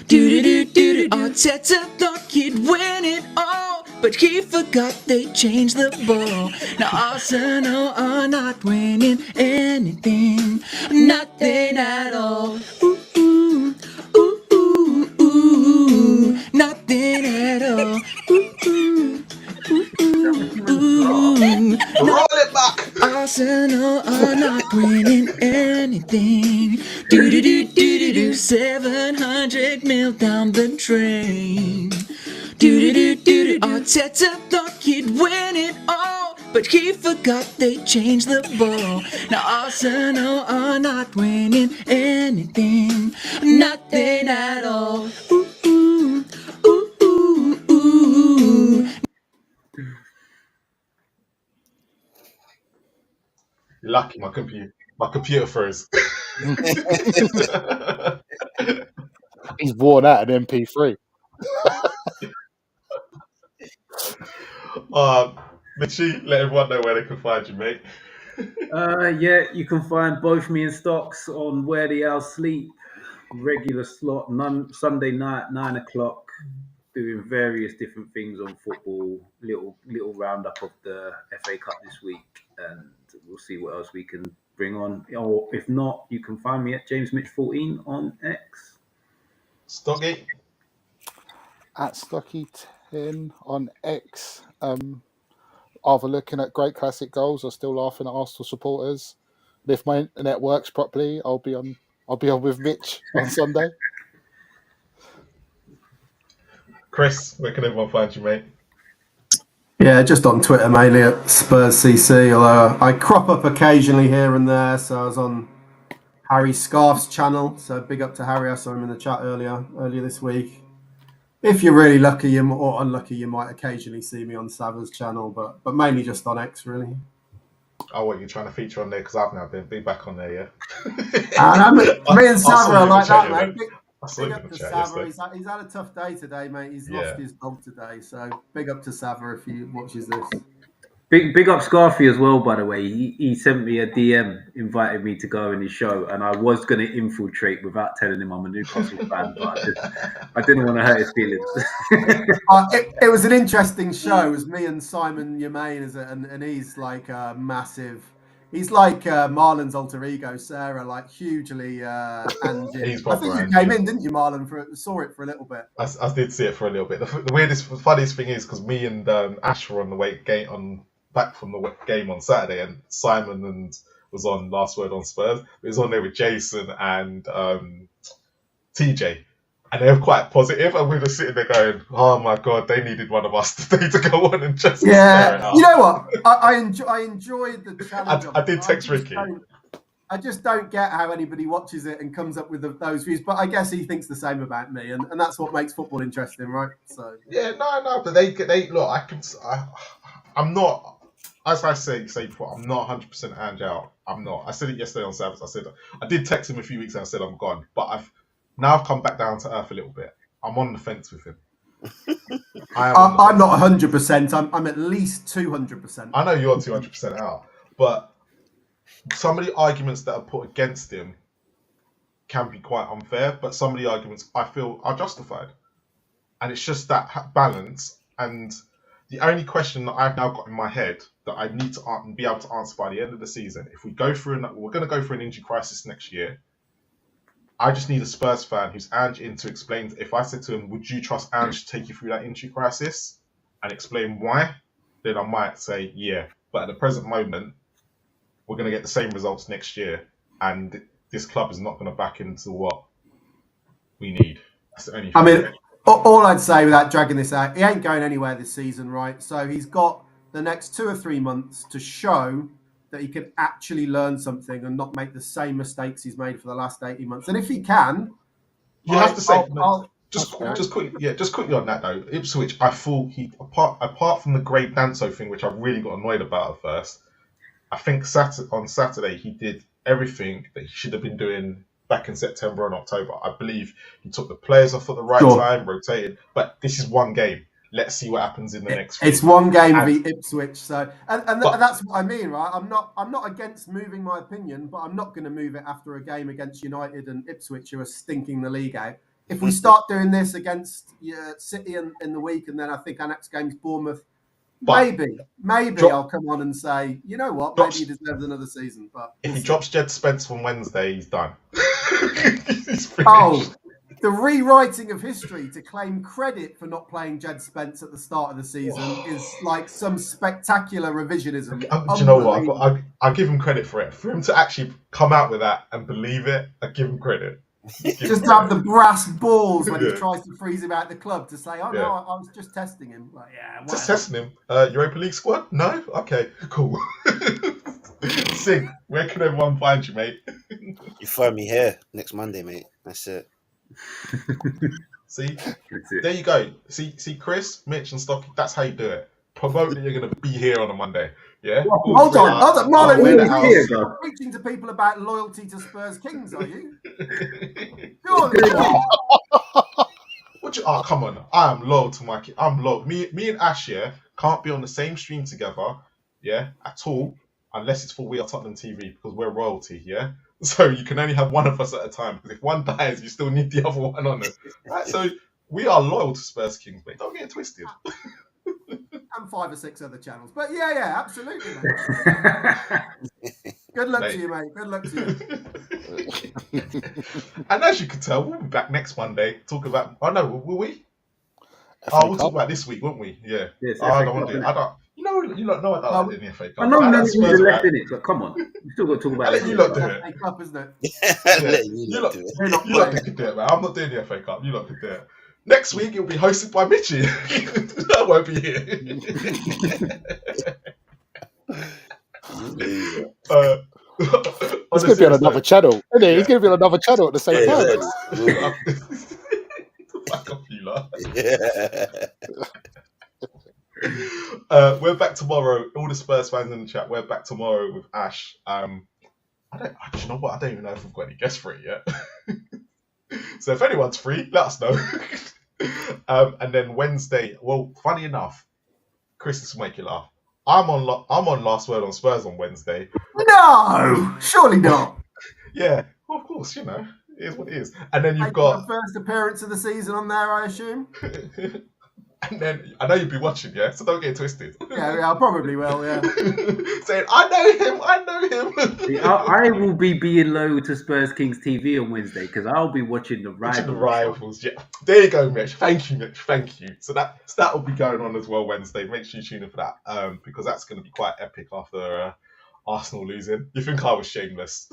Arteta thought he'd win it all, but he forgot they changed the ball. Now Arsenal are not winning anything, nothing at all. Ooh, ooh, ooh, ooh, ooh, nothing at all. Ooh, ooh. Roll it back. Arsenal are not winning anything. 700 mil down the drain. Arteta thought he'd win it all, but he forgot they changed the ball. Now Arsenal are not winning anything, nothing at all. Ooh, ooh, ooh, ooh, ooh. You're lucky my computer My computer froze. He's worn out an MP3. Mitchie, let everyone know where they can find you, mate. Yeah, you can find both me and Stocks on Where the Owls Sleep, regular slot, Sunday night, 9:00, doing various different things on football. Little roundup of the FA Cup this week, and we'll see what else we can bring on. Or if not, you can find me at JamesMitch14 on X. Stoggy. At Stocky10 on X. Either looking at great classic goals or still laughing at Arsenal supporters. And if my internet works properly, I'll be on with Mitch on Sunday. Chris, where can everyone find you, mate? Yeah, just on Twitter mainly at Spurs CC, although I crop up occasionally here and there. So I was on Harry Scarf's channel, so big up to Harry. I saw him in the chat earlier this week. If you're really lucky or unlucky, you might occasionally see me on Sava's channel, but mainly just on X, really. Oh, what, you're trying to feature on there? Because I've now been back on there, yeah? Me and Sava are like that, mate. Big up to chat Sava. He's had a tough day today, mate. He's lost his dog today, so big up to Sava if he watches this. Big up Scarfy as well, by the way. He sent me a DM, invited me to go in his show, and I was going to infiltrate without telling him I'm a Newcastle fan, but I didn't want to hurt his feelings. It was an interesting show. It was me and Simon Yemaine, and he's like a massive. He's like Marlon's alter ego, Sarah, like hugely Angie. I think you came in, didn't you, Marlon? Saw it for a little bit. I did see it for a little bit. The funniest thing is because me and Ash were on the back from the game on Saturday, and Simon was on Last Word on Spurs. It was on there with Jason and TJ. And they were quite positive, and we were sitting there going, "Oh my god, they needed one of us today to go on and just stare it out." You know what? I enjoyed the challenge. I did text Ricky. I just don't get how anybody watches it and comes up with those views, but I guess he thinks the same about me, and that's what makes football interesting, right? So but they look. I'm not, as I say before, I'm not 100% Ange out. I'm not. I said it yesterday on Sabbath. I said I did text him a few weeks and I said I'm gone, but I've come back down to earth a little bit. I'm on the fence with him. I'm not 100%. I'm at least 200%. I know you're 200% out, but some of the arguments that are put against him can be quite unfair, but some of the arguments I feel are justified. And it's just that balance. And the only question that I've now got in my head that I need to be able to answer by the end of the season, if we're going to go through an injury crisis next year, I just need a Spurs fan who's Ange in to explain. If I said to him, would you trust Ange to take you through that injury crisis and explain why? Then I might say, yeah. But at the present moment, we're going to get the same results next year. And this club is not going to back into what we need. That's the only thing. I mean, all I'd say without dragging this out, he ain't going anywhere this season, right? So he's got the next 2 or 3 months to show that he can actually learn something and not make the same mistakes he's made for the last 18 months. And if he can, you have to say, just quickly on that though, Ipswich, I thought apart from the Greg Danso thing, which I really got annoyed about at first, I think on Saturday he did everything that he should have been doing back in September and October. I believe he took the players off at the right time, rotated, but this is one game. Let's see what happens in the next week. It's one game v Ipswich, so and that's what I mean, right? I'm not against moving my opinion, but I'm not going to move it after a game against United and Ipswich, who are stinking the league out. If we start doing this against City in the week, and then I think our next game's Bournemouth, maybe I'll come on and say, you know what, maybe he deserves another season. But if he drops Jed Spence on Wednesday, he's done. He's finished. Oh. The rewriting of history to claim credit for not playing Jed Spence at the start of the season is like some spectacular revisionism. Do you know what? I give him credit for it. For him to actually come out with that and believe it, I give him credit. Just to have the brass balls when he tries to freeze him out the club to say, "Oh no, I was just testing him." Like, just testing him. Europa League squad? No? Okay, cool. Sig, where can everyone find you, mate? You find me here next Monday, mate. That's it. See, there you go. See, Chris, Mitch, and Stocky. That's how you do it. promote that you're going to be here on a Monday. Yeah. Well, All Hold three on, are- hold on, are Marlon. in the always house. here, bro. Preaching to people about loyalty to Spurs Kings, are you? Good Surely not. enough. Oh, come on. I am loyal to my kid. I'm loyal. Me and Ash, yeah, can't be on the same stream together, yeah, at all, unless it's for We Are Tottenham TV, because we're royalty, yeah? So you can only have one of us at a time, because if one dies, you still need the other one on it. Right? So we are loyal to Spurs Kings, mate. Don't get it twisted. And 5 or 6 other channels. But yeah, absolutely, mate. Good luck to you, mate. Good luck to you. And as you can tell, we'll be back next Monday. Talk about. Oh no, will we? FA We'll Cup. talk about this week, won't we? Yeah. Yes, I FA don't want Cup, to do it. innit? I don't. You don't know I don't like doing the FA Cup. I know I none like of these Spurs are are left right. in it, but come on, you still got to talk about I'll it. let you lot do it. FA Cup, isn't it? Let you lot do it. They're not You lot playing. can do it, man. I'm not doing the FA Cup. You lot can do it. Next week it'll be hosted by Mitchie. I won't be here. He's going to be on another channel, isn't he? Yeah. He's going to be on another channel at the same Yeah, time. exactly. Fuck off, you lot. Yeah. We're back tomorrow. All the Spurs fans in the chat. We're back tomorrow with Ash. You know what? I don't even know if we've got any guests for it yet. So if anyone's free, let us know. And then Wednesday. Well, funny enough, Chris, this will make you laugh. I'm on Last Word on Spurs on Wednesday. No, surely not. Yeah, well, of course, you know, it is what it is. And then you've Making got. the first appearance of the season on there, I assume. And then I know you'll be watching, yeah, so don't get it twisted. Yeah, I probably will. Yeah. Saying, I know him. See, I will be being loyal to Spurs Kings TV on Wednesday because I'll be watching the Watching the rivals. rivals, yeah. There you go, Mitch. Thank you, Mitch. Thank you. So that will be going on as well Wednesday. Make sure you tune in for that, because that's going to be quite epic after Arsenal losing. You think I was shameless?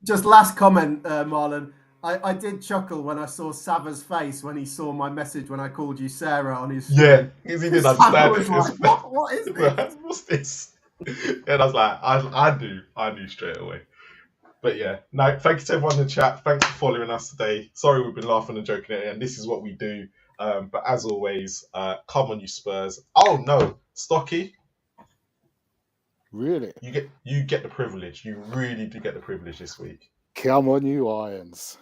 Just last comment, Marlon. I did chuckle when I saw Sava's face when he saw my message when I called you Sarah on his stream. Yeah, because he didn't understand was it. like, what is this? What's this? And I was like, I knew straight away. But yeah, no, thank you to everyone in the chat. Thanks for following us today. Sorry we've been laughing and joking at it, and this is what we do. But as always, come on, you Spurs. Oh no, Stocky. Really? You get the privilege. You really do get the privilege this week. Come on, you Irons.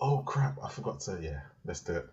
Oh crap! I forgot to. Yeah, let's do it.